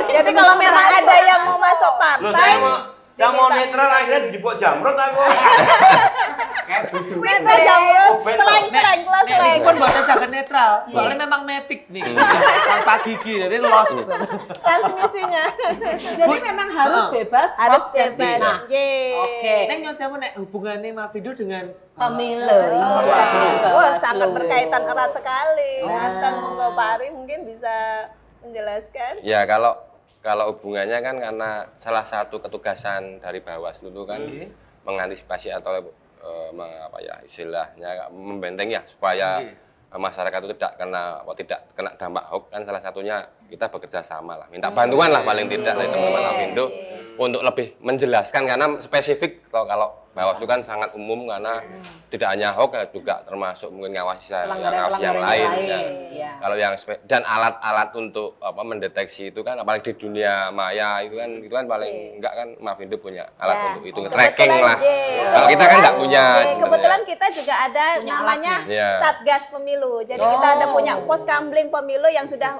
Jadi kalau memang ada yang mau masuk Loh, partai, saya mau netral akhirnya dijebok jamrut aku. netral jamrut, seleng-seleng, seleng. Pun bahasa jangan netral. Soalnya memang metik nih. Tanpa gigi, jadi loss. Transmisinya. Jadi memang harus bebas. Harus hoax dan bebas. fitnah. Oke. Neng nyon sama nek hubungannya Mavindo dengan Pemilu. Wah, sangat berkaitan erat sekali. Dan monggo Pak Ari mungkin bisa menjelaskan. Ya kalau hubungannya kan karena salah satu ketugasan dari Bawaslu itu kan mengantisipasi atau apa ya istilahnya membentengi ya supaya masyarakat itu tidak kena dampak hoax kan salah satunya kita bekerja sama lah minta bantuan lah paling tidak dari teman-teman Mavindo untuk lebih menjelaskan karena spesifik kalau Bawaslu kan sangat umum karena tidak hanya hoax juga termasuk mungkin ngawasi yang lain. Ya. Kalau yang dan alat-alat untuk mendeteksi itu kan apalagi di dunia maya itu kan paling enggak kan Mavindo punya alat untuk itu tracking lah. Kalau kita kan enggak punya. Kebetulan kita juga ada namanya Satgas Pemilu. Jadi kita ada punya pos kamling pemilu yang sudah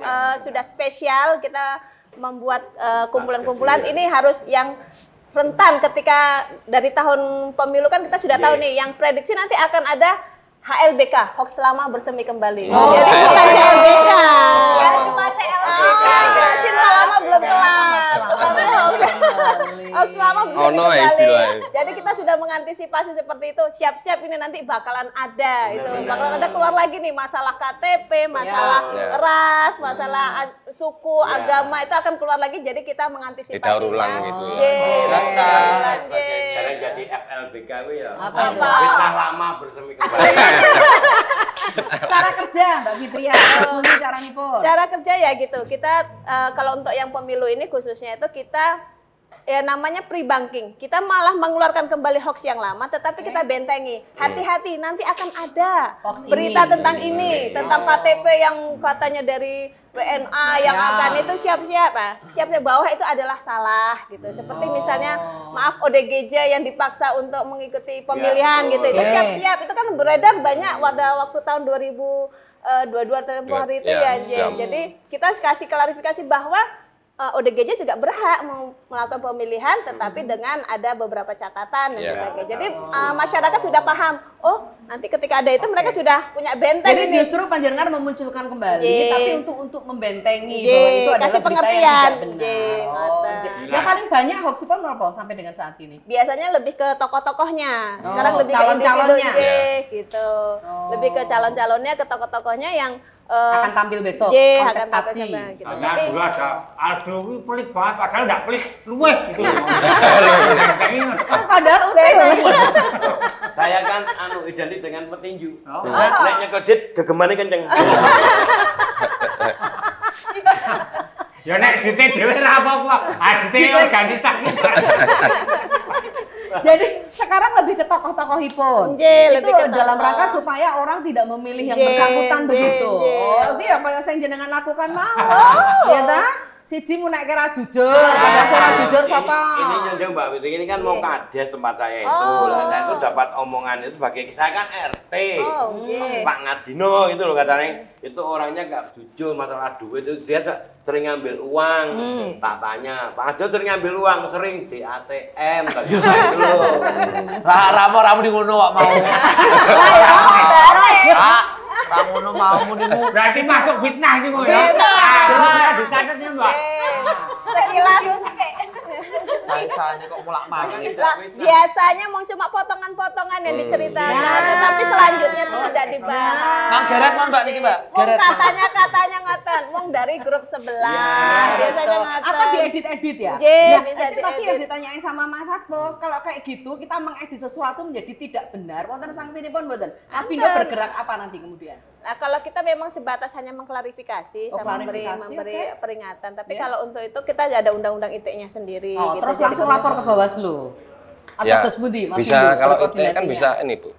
spesial. Kita membuat kumpulan-kumpulan ini harus yang rentan ketika dari tahun pemilu kan kita sudah tahu nih yang prediksi nanti akan ada HLBK, hoax lama bersemi kembali. Jadi bukan CLBK. Ya cuma CLBK. Cinta lama belum kelar. Hoax lama bersemi kembali. Jadi kita sudah mengantisipasi seperti itu. Siap-siap ini nanti bakalan ada itu. Bakalan ada keluar lagi nih masalah KTP, masalah ras, masalah suku, agama itu akan keluar lagi. Jadi kita mengantisipasi. Daur ulang gitu ya. Sekarang jadi FLBK ya. Apa itu? Fitnah lama bersemi kembali. Cara kerja Mbak Fitria, harus cara nipun. Cara kerja ya gitu. Kita kalau untuk yang pemilu ini khususnya itu kita ya namanya pre-banking. Kita malah mengeluarkan kembali hoax yang lama, tetapi kita bentengi. Hati-hati, nanti akan ada Hoax berita ini. tentang ini, tentang KTP yang katanya dari WNA yang akan itu siap-siap. Nah, siap-siap bawah itu adalah salah gitu. Seperti misalnya maaf ODGJ yang dipaksa untuk mengikuti pemilihan gitu. Itu siap-siap. Itu kan beredar banyak pada waktu tahun 2022 tempoh hari itu ya. Jadi kita kasih klarifikasi bahwa ODGJ juga berhak melakukan pemilihan, tetapi dengan ada beberapa catatan dan sebagainya. Jadi masyarakat sudah paham, oh nanti ketika ada itu mereka sudah punya benteng. Jadi ini. justru panjenengan memunculkan kembali, tapi untuk membentengi J, bahwa itu adalah kasih berita pengertian. yang tidak benar. Yang paling banyak hoaxipun apa sampai dengan saat ini? Biasanya lebih ke tokoh-tokohnya, sekarang lebih ke calon-calonnya. individu gitu. Lebih ke calon-calonnya, ke tokoh-tokohnya yang akan tampil besok akan kontestasi. tampil gitu. Hanya dulu ada Aldo ini pelit banget, padahal enggak pelit, luweh gitu. Padahal util. Saya kan identik dengan petinju. Nek nyekel dit gegemane kenceng. Ya nek dite dhewe ra apa-apa. Adite organisasi. Jadi sekarang lebih ke tokoh-tokohipun. Lebih Itu ke dalam tokoh. rangka supaya orang tidak memilih yang bersangkutan begitu. Oh, itu ya kayak sing jenengan lakukan mau. Ya ta? Siji mu nek kira jujur, pada ora jujur sapa? Ini nyonjong Mbak Witi, ini kan mau kades tempat saya itu. Lah saya itu dapat omongan itu sebagai saya kan RT. Pak Ngadino itu loh katanya. Itu orangnya nggak jujur masalah duit itu dia sering ngambil uang. Tak tanya, Pak Ngadino sering ngambil uang, sering di ATM tadi itu loh. Ramu di ngono kok mau. Ramu mau nimu. Berarti masuk fitnah nih, Bu ya. Dicatat ya, Mbak. Sekilas Saya kok mulak-malik. biasanya mau cuma potongan-potongan yang diceritakan, tetapi selanjutnya itu tidak dibahas. Mang Geret mon Mbak niki, Mbak. Wong katanya ngoten, wong dari grup sebelah biasanya ngoten. Atau diedit-edit ya? Bisa tapi yang diedit. ditanyain sama Mas Satpo, kalau kayak gitu kita mengedit sesuatu menjadi tidak benar, wonten sanksipun mboten? Afindo bergerak apa nanti kemudian? Nah, kalau kita memang sebatas hanya mengklarifikasi sama klarifikasi, memberi oke. peringatan, tapi kalau untuk itu kita ada undang-undang ITE-nya sendiri. Oh, gitu. terus Jadi langsung lapor ke Bawaslu? Atau Ya, terus Budi? bisa kalau itu kan bisa ini Bu.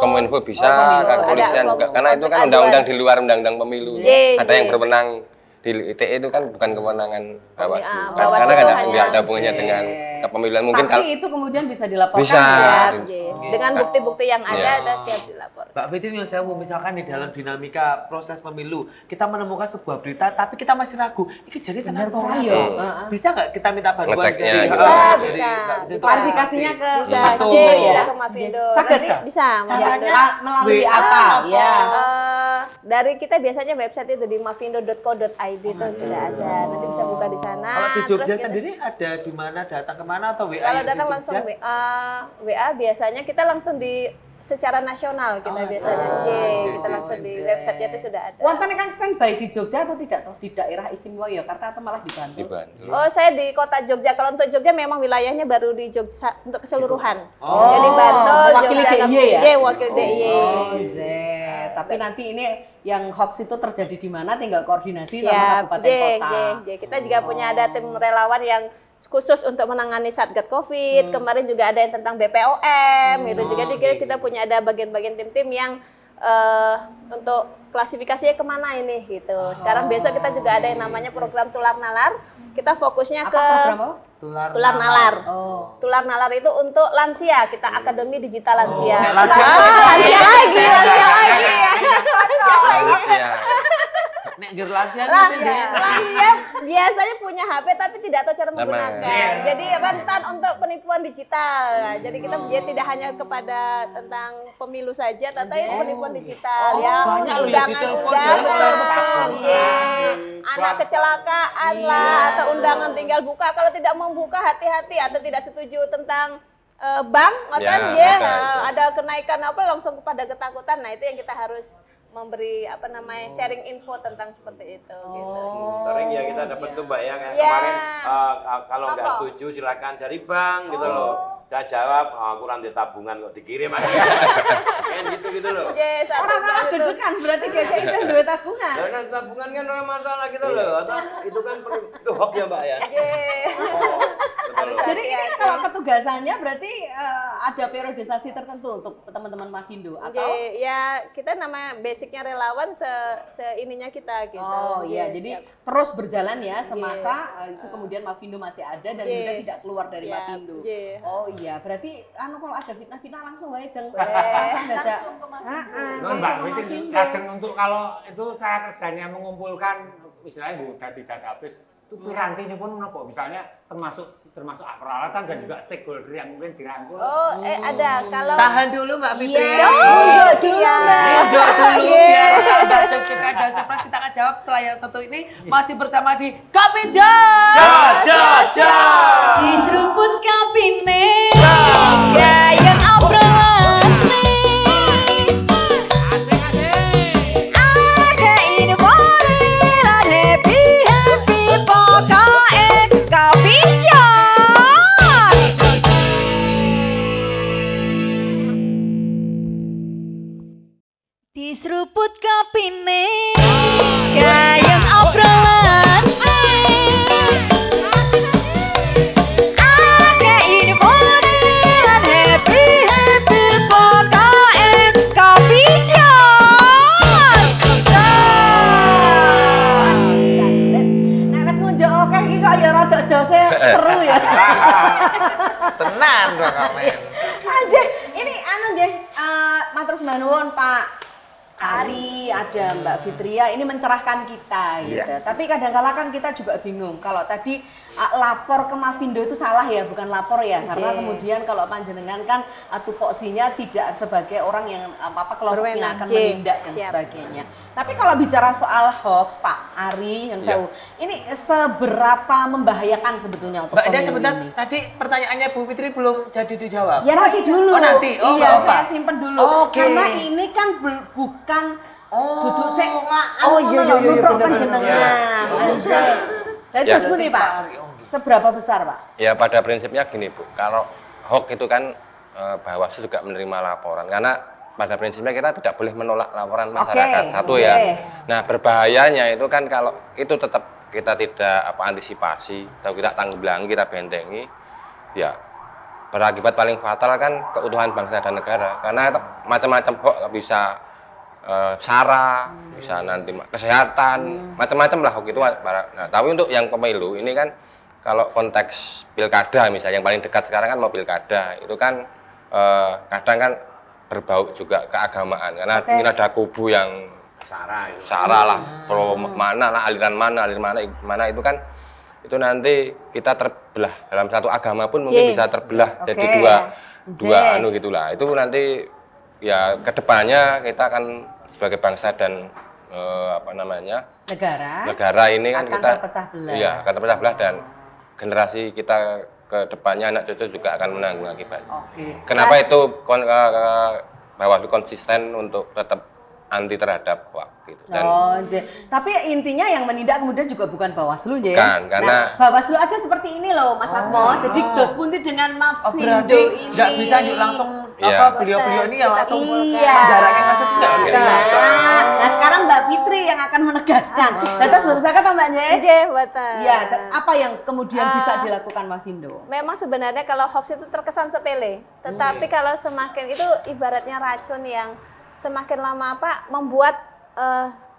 Kominfo bisa, ke kepolisian juga. Karena itu kan undang-undang di luar undang-undang pemilu. Ada yang berwenang di ITE itu kan bukan kewenangan Bawaslu. Karena kan tidak ada hubungannya dengan kepemiluan. Mungkin tapi itu kemudian bisa dilaporkan bisa. ya? dengan bukti-bukti yang ada, kita siap dilapor. Mbak Fitri yang saya mau misalkan di dalam dinamika proses pemilu kita menemukan sebuah berita tapi kita masih ragu ini jadi tenar apa ora ya? Bisa nggak kita minta bantuan Ngeceknya dari gitu. Bisa. Klarifikasinya ke Bisa, Mafindo bisa ya? ke Mafindo. Sakit Nanti ya? bisa. Ya, melalui apa? Ya. Dari kita biasanya website itu di mafindo.co.id itu sudah ada. Nanti bisa buka di sana. Kalau di Terus Jogja kita- sendiri ada di mana, datang kemana atau WA? Kalau yang di datang langsung Jogja? WA biasanya kita langsung di secara nasional kita biasanya. Kita langsung di website-nya itu sudah ada. Wonten kan standby di Jogja atau tidak toh? Di daerah istimewa Yogyakarta atau malah di Bantul? di Bantul. Oh, saya di kota Jogja. Kalau untuk Jogja memang wilayahnya baru di Jogja untuk keseluruhan. Jadi Bantul, wakil Jogja, DIY ya? Iya, wakil DIY. Oh, tapi nanti ini yang hoax itu terjadi di mana tinggal koordinasi sama kabupaten kota. Kita juga punya ada tim relawan yang khusus untuk menangani Satgas Covid. Kemarin juga ada yang tentang BPOM gitu juga. Jadi kita punya ada bagian-bagian tim-tim yang untuk klasifikasinya kemana ini gitu. Sekarang besok kita juga ada yang namanya program Tular Nalar. Kita fokusnya ke Program apa? Tular Nalar. Oh. Tular Nalar itu untuk lansia. Kita Akademi Digital Lansia. Lansia. Lansia lagi, lansia lagi. Malaysia. Nek ngger lansia Lansia biasanya punya HP tapi tidak tahu cara menggunakan. Jadi rentan untuk penipuan digital. Nah, jadi kita tidak hanya kepada tentang pemilu saja, tapi penipuan digital ya. banyak loh ya, ditelepon dari Undangan, anak kecelakaan lah atau undangan tinggal buka. Kalau tidak membuka hati-hati atau tidak setuju tentang bank, ada kenaikan apa langsung kepada ketakutan. Nah, itu yang kita harus memberi sharing info tentang seperti itu gitu. Sering ya kita dapat tuh Mbak ya kayak kemarin kalau nggak setuju silakan dari bank gitu loh. Saya jawab kurang di tabungan kok dikirim aja. Kan gitu loh. Orang-orang deg-degan berarti kayak isen duwe tabungan. Nah, tabungan kan ada masalah gitu loh. Atau itu kan itu hoax ya Mbak ya. Jadi ini kalau petugasannya berarti ada periodisasi tertentu untuk teman-teman Mafindo atau? Ya kita nama basicnya relawan seininya kita gitu. Oh iya, jadi terus berjalan ya semasa itu kemudian Mafindo masih ada dan juga tidak keluar dari Mafindo. Oh iya, berarti kalau ada fitnah-fitnah langsung wae jeng. Langsung ke Mafindo. Mbak Witi langsung untuk kalau itu cara kerjanya mengumpulkan istilahnya Bu dari database Itu pirantinya pun nopo, misalnya termasuk peralatan dan juga stakeholder yang mungkin dirangkul. Oh, ada. Kalau Tahan dulu Mbak Fitri. Iya. Tunjuk dulu biar Mbak kita ada surprise, kita akan jawab setelah yang satu ini masih bersama di Kopi Jas. Di seruput kapine gayeng obrolane Asik-asik. aga infone lan happy pokoke Kopi Jas. Di seruput kapine gayeng obrolane aga infone lan happy pokoke Kopi Jas. Nek wis ngunjuk akeh iki kok ya rada jose seru ya. Tenan dong kamen. Anjir, ini anu nggih, matur sembah nuwun Pak Ari, ada Mbak Fitria, ini mencerahkan kita gitu. Tapi kadang-kala kan kita juga bingung. Kalau tadi lapor ke Mavindo itu salah ya, bukan lapor ya. Karena kemudian kalau panjenengan kan tupoksinya tidak sebagai orang yang kelompok yang akan menindak dan sebagainya. Tapi kalau bicara soal hoax, Pak Ari yang saya ini seberapa membahayakan sebetulnya untuk Mbak Ida pemilu sebentar, ini? tadi pertanyaannya Bu Fitri belum jadi dijawab. Ya nanti dulu. Oh nanti. Oh, iya, nggak saya apa-apa. simpen dulu. Oke. Karena ini kan bukan duduk sek iya, nutrukkan benar. jenengan. Jadi Ya. terus bunyi Pak, seberapa besar Pak? Ya pada prinsipnya gini Bu, kalau hoax itu kan Bawaslu juga menerima laporan karena pada prinsipnya kita tidak boleh menolak laporan masyarakat ya. Nah berbahayanya itu kan kalau itu tetap kita tidak antisipasi atau kita tanggulangi, kita bentengi, ya berakibat paling fatal kan keutuhan bangsa dan negara karena macam-macam hoax bisa SARA, bisa nanti kesehatan, macam-macam lah hoax itu. Nah, tapi untuk yang pemilu ini kan kalau konteks pilkada misalnya yang paling dekat sekarang kan mau pilkada itu kan kadang kan berbau juga keagamaan karena mungkin ada kubu yang SARA lah, pro mana lah, aliran mana itu kan itu nanti kita terbelah dalam satu agama pun mungkin bisa terbelah jadi dua anu gitulah. Itu nanti ya kedepannya kita akan sebagai bangsa dan negara ini kan akan kita terpecah belah. Iya, akan terpecah belah dan generasi kita ke depannya anak cucu juga akan menanggung akibatnya. Kenapa itu Bawaslu konsisten untuk tetap anti terhadap hoax gitu. Dan tapi intinya yang menindak kemudian juga bukan Bawaslu ya. Bukan, karena Bawaslu aja seperti ini loh Mas Atmo. Jadi Dos Punti dengan Mavindo ini nggak bisa langsung beliau-beliau ini yang langsung menjarakkan kasus nggak bisa. Nah sekarang Mbak Fitri yang akan menegaskan. Dan terus betul kata Mbak Nye. Iya, betul. Iya, apa yang kemudian bisa dilakukan Mavindo? Memang sebenarnya kalau hoax itu terkesan sepele, tetapi kalau semakin itu ibaratnya racun yang semakin lama membuat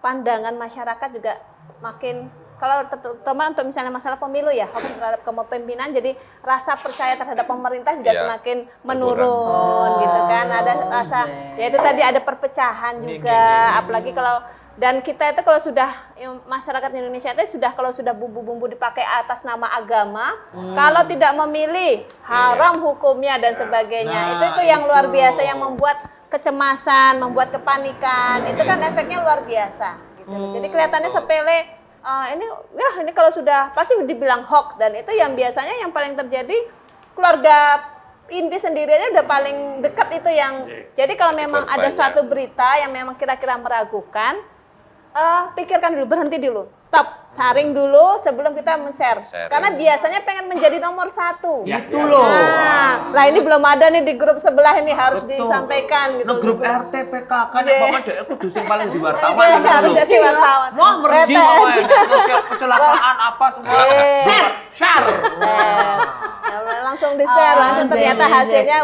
pandangan masyarakat juga makin, kalau terutama untuk misalnya masalah pemilu ya, hoax terhadap kepemimpinan, jadi rasa percaya terhadap pemerintah juga semakin menurun gitu kan. Ada rasa ya itu tadi ada perpecahan juga, apalagi kalau dan kita itu kalau sudah masyarakat Indonesia itu kalau sudah bumbu-bumbu dipakai atas nama agama, kalau tidak memilih haram hukumnya dan sebagainya. Itu yang luar biasa yang membuat kecemasan, membuat kepanikan. Itu kan efeknya luar biasa gitu. Jadi kelihatannya sepele, ini kalau sudah pasti dibilang hoax, dan itu yang biasanya yang paling terjadi keluarga inti sendiri aja udah paling dekat itu yang. Jadi kalau memang ada suatu berita yang memang kira-kira meragukan, pikirkan dulu, berhenti dulu, stop, saring dulu sebelum kita men-share. Karena biasanya pengen menjadi nomor 1. Itu loh. Nah, ini belum ada nih di grup sebelah ini harus disampaikan gitu. Nah, grup RT PKK nek pokoknya dhek kudu sing paling di wartawan Iya, gitu harus loh. jadi wartawan. Wah, merji pokoknya kecelakaan apa semua. Share. Langsung di-share, langsung ternyata hasilnya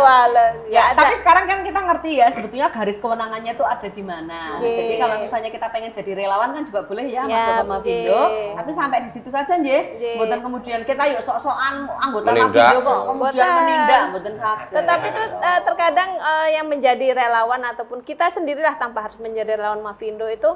Tapi sekarang kan kita ngerti ya sebetulnya garis kewenangannya tuh ada di mana. Jadi kalau misalnya kita pengen jadi relawan kan juga boleh ya masuk ke Mavindo, tapi sampai di situ saja nggih. Mboten kemudian kita yuk sok-sokan anggota Mavindo kok kemudian menindak mboten saged. Tetapi itu terkadang yang menjadi relawan ataupun kita sendirilah tanpa harus menjadi relawan Mavindo itu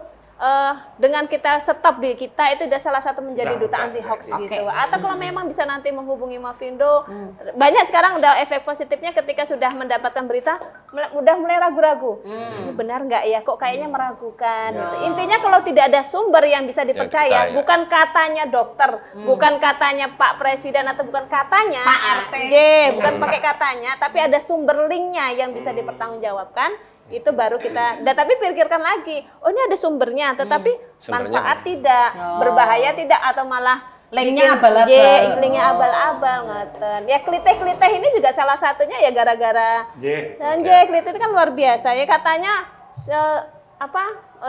dengan kita stop di kita itu udah salah satu menjadi duta anti hoax gitu. Atau kalau memang bisa nanti menghubungi Mavindo, banyak sekarang udah efek positifnya ketika sudah mendapatkan berita udah mulai ragu-ragu. Ini benar nggak ya? Kok kayaknya meragukan. Gitu. Intinya kalau tidak ada sumber yang bisa dipercaya, bukan katanya dokter, bukan katanya Pak Presiden atau bukan katanya Pak RT, bukan pakai katanya, tapi ada sumber linknya yang bisa dipertanggungjawabkan. Itu baru kita, tapi pikirkan lagi, oh ini ada sumbernya, tetapi manfaat tidak, berbahaya tidak, atau malah linknya abal-abal. Linknya abal-abal, ngeten. Ya klitih-klitih ini juga salah satunya ya gara-gara klitih itu kan luar biasa ya, katanya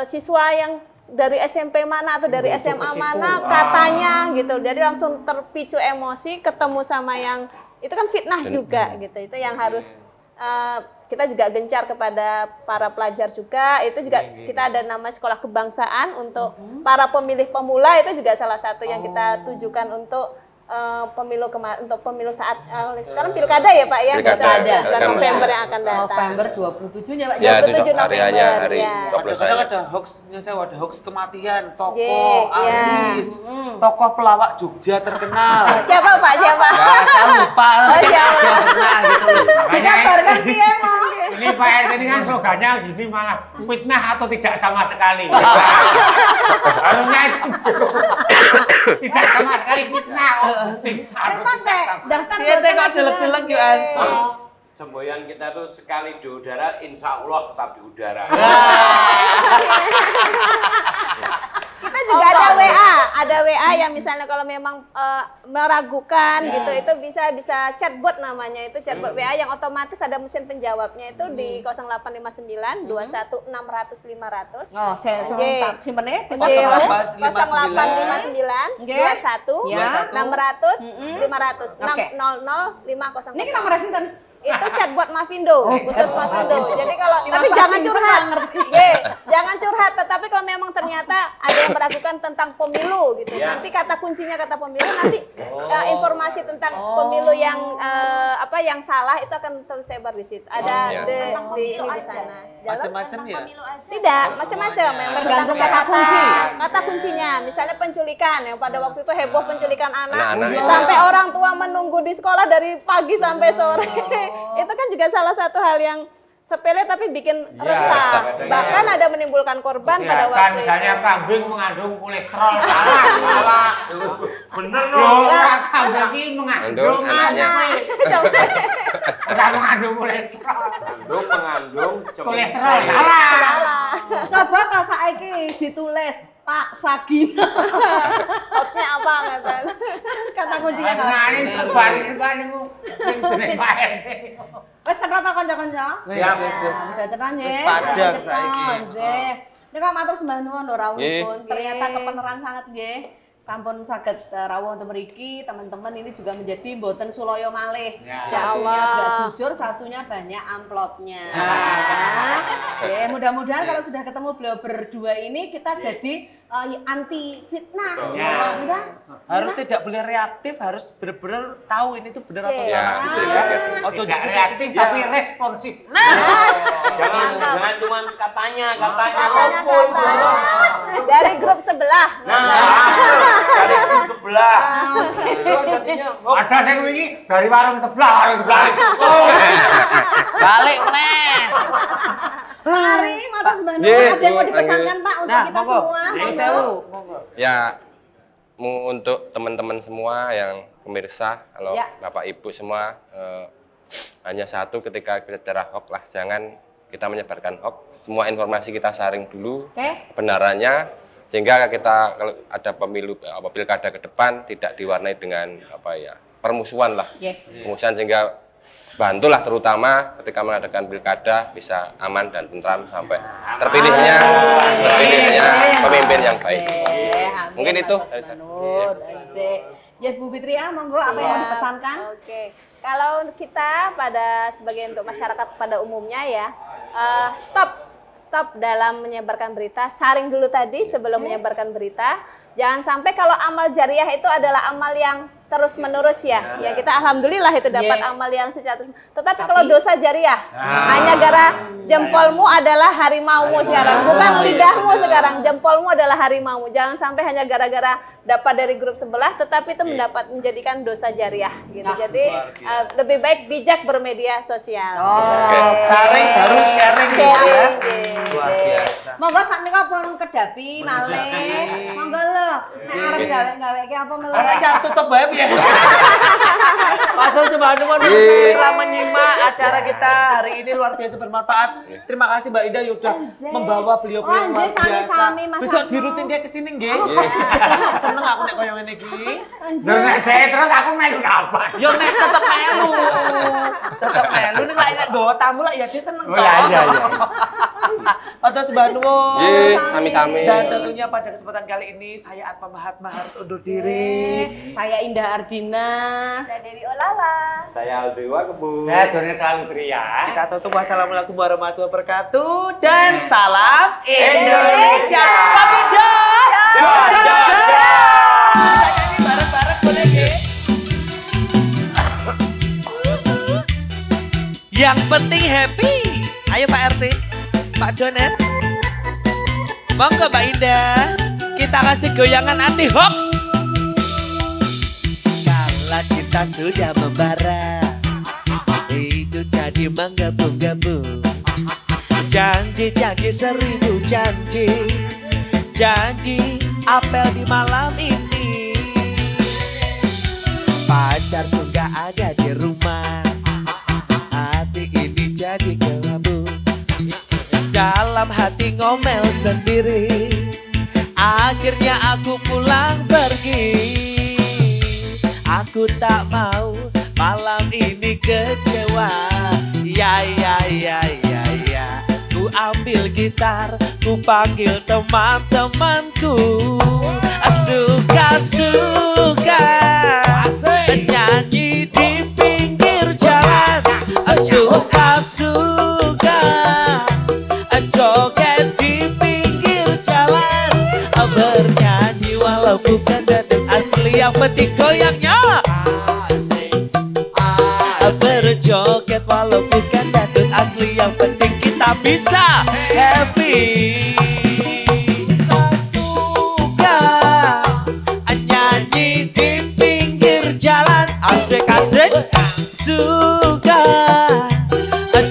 siswa yang dari SMP mana atau dari SMA mana katanya gitu, jadi langsung terpicu emosi ketemu sama yang itu kan fitnah juga gitu, itu yang harus kita juga gencar kepada para pelajar juga, itu juga kita ada nama sekolah kebangsaan untuk para pemilih pemula, itu juga salah satu yang kita tujukan untuk untuk pemilu saat sekarang pilkada ya Pak ya, bulan November yang akan datang. November 27-nya Pak. Ya, 27 November. hari Kadang-kadang ada hoaxnya, ada hoax kematian tokoh artis, tokoh pelawak Jogja terkenal. Siapa Pak? Siapa? Ya, saya lupa. Pernah gitu. Dikabarkan piye Mo? Ini Pak RT ini kan slogannya gini, malah fitnah atau tidak sama sekali. Harusnya itu tidak sama sekali fitnah. Repot teh, daftar Kok jelek-jelek ya. Semboyan kita tuh sekali di udara, insya Allah tetap di udara. Kita juga ada WA yang misalnya kalau memang meragukan gitu, itu bisa chatbot namanya, itu chatbot WA yang otomatis ada mesin penjawabnya itu di 0859 21 600 500. Oh, saya tak simpennya 0859 21 600 500 600 500. Ini nomor sinten? Itu chatbot Mavindo, khusus Mavindo. Jadi kalau tapi Mas jangan Masin curhat. ngerti. Jangan curhat, tetapi kalau memang ternyata ada yang meragukan tentang pemilu gitu. Nanti kata kuncinya kata pemilu, nanti informasi tentang pemilu yang yang salah itu akan tersebar di situ. Ada di sana. Macam-macam ya. Tidak, macam-macam. Tergantung kata kunci. Kata kuncinya, misalnya penculikan yang pada waktu itu heboh penculikan anak, sampai orang tua menunggu di sekolah dari pagi sampai sore. Itu kan juga salah satu hal yang sepele tapi bikin resah. Bahkan ada menimbulkan korban pada waktu itu. Misalnya kambing mengandung kolesterol, salah. Bener loh, kambing ini mengandung mengandung kolesterol. Mengandung Kolesterol, salah. Coba ta saiki ditulis Pak Sagina. Hoaxnya apa ngeten? Kata kuncinya Nah, ini tebar niku sing jeneng Pak RT. wis cepat ta kanca-kanca? Siap. Bisa cepat nggih. Padang Cepat, saiki. nggih. Nika matur sembah nuwun lho rawuhipun. Nggih. Ternyata kepeneran sangat nggih. Sampun saged rawuh wonten mriki, teman-teman ini juga menjadi mboten sulaya malih. Satunya gak jujur, satunya banyak amplopnya. Ya, mudah-mudahan kalau sudah ketemu beliau berdua ini kita jadi anti fitnah. Udah? Harus tidak boleh reaktif, harus benar-benar tahu ini tuh benar atau Ya, salah gitu ya. Tidak reaktif tapi responsif. Jangan cuma katanya. Dari grup sebelah. Dari grup sebelah. Ada sing wingi dari warung sebelah. Balik meneh. Mari, matur sembah nuwun. Ada yang mau dipesankan Pak untuk kita semua? Ya, untuk teman-teman semua yang pemirsa, kalau Bapak Ibu semua, hanya satu ketika bicara hoax lah, jangan kita menyebarkan hoax. Semua informasi kita saring dulu kebenarannya, sehingga kita kalau ada pilkada ke depan tidak diwarnai dengan permusuhan lah, permusuhan, sehingga bantulah terutama ketika mengadakan pilkada bisa aman dan tentram sampai terpilihnya pemimpin yang baik. Mungkin itu dari saya. Ya Bu Fitria, monggo apa yang mau dipesankan? Oke. Kalau kita sebagai untuk masyarakat pada umumnya ya, stop dalam menyebarkan berita, saring dulu tadi sebelum menyebarkan berita. Jangan sampai kalau amal jariah itu adalah amal yang terus menerus ya. Ya kita alhamdulillah itu dapat amal yang secara terus. Tetapi kalau dosa jariah, hanya gara jempolmu adalah harimaumu sekarang, bukan lidahmu sekarang. Jempolmu adalah harimaumu. Jangan sampai hanya gara-gara dapat dari grup sebelah, tetapi itu mendapat menjadikan dosa jariah gitu. Jadi lebih baik bijak bermedia sosial. Saring baru sharing gitu ya. Luar biasa. Monggo sakmenika pun kedapi malih. Monggo lho, nek arep gawe iki apa melih. Jangan tutup bae ya. Pasal coba nuwun telah menyimak acara kita hari ini luar biasa bermanfaat. Terima kasih Mbak Ida sudah membawa beliau-beliau luar biasa. Sami-sami Mas. Besok dirutin dia ke sini nggih. Seneng aku nek koyo ngene iki. Nek saya terus aku melu apa? Yo nek tetep melu. Tetep melu nek lek nggawa tamu lah ya dia seneng toh. Iya. Matur sembah nuwun. Nggih, sami-sami. Dan tentunya pada kesempatan kali ini saya Atma Mahatma harus undur diri. Saya Indah Ardina. Saya Dewi Olala. Saya Aldewa Kebun. Saya Joni selalu ceria. Kita tutup. Wassalamualaikum warahmatullahi wabarakatuh dan salam Indonesia. Kami jos. Kita nyanyi bareng-bareng boleh nggih? Yang penting happy. Ayo Pak RT, Pak Jonet. Monggo Mbak Indah, kita kasih goyangan anti hoax. Kala cinta sudah membara, hidup jadi menggebu-gebu. Janji-janji seribu janji, janji apel di malam ini. Pacarku gak ada di rumah, hati ini jadi kelabu. Dalam hati ngomel sendiri, akhirnya aku pulang pergi. Aku tak mau malam ini kecewa. Ya. Ku ambil gitar, ku panggil teman-temanku. Suka-suka nyanyi di pinggir jalan. Suka-suka joget di pinggir jalan. Bernyanyi walau bukan dangdut asli, yang penting goyangnya. Berjoget walau bukan dangdut asli, yang penting kita bisa happy. Suka nyanyi di pinggir jalan. Asik-asik. Suka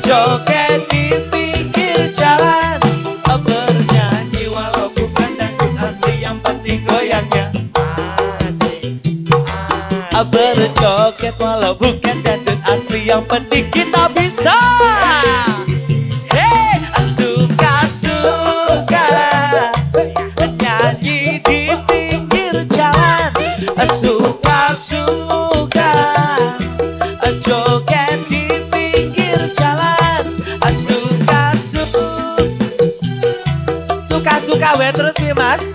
joget di pinggir jalan. Bernyanyi walau bukan dangdut asli, yang penting goyangnya. Berjoget walau bukan dangdut asli, yang penting kita bisa. Hey, suka-suka nyanyi di pinggir jalan. Suka-suka joget di pinggir jalan. Suka-suka we terus nih mas.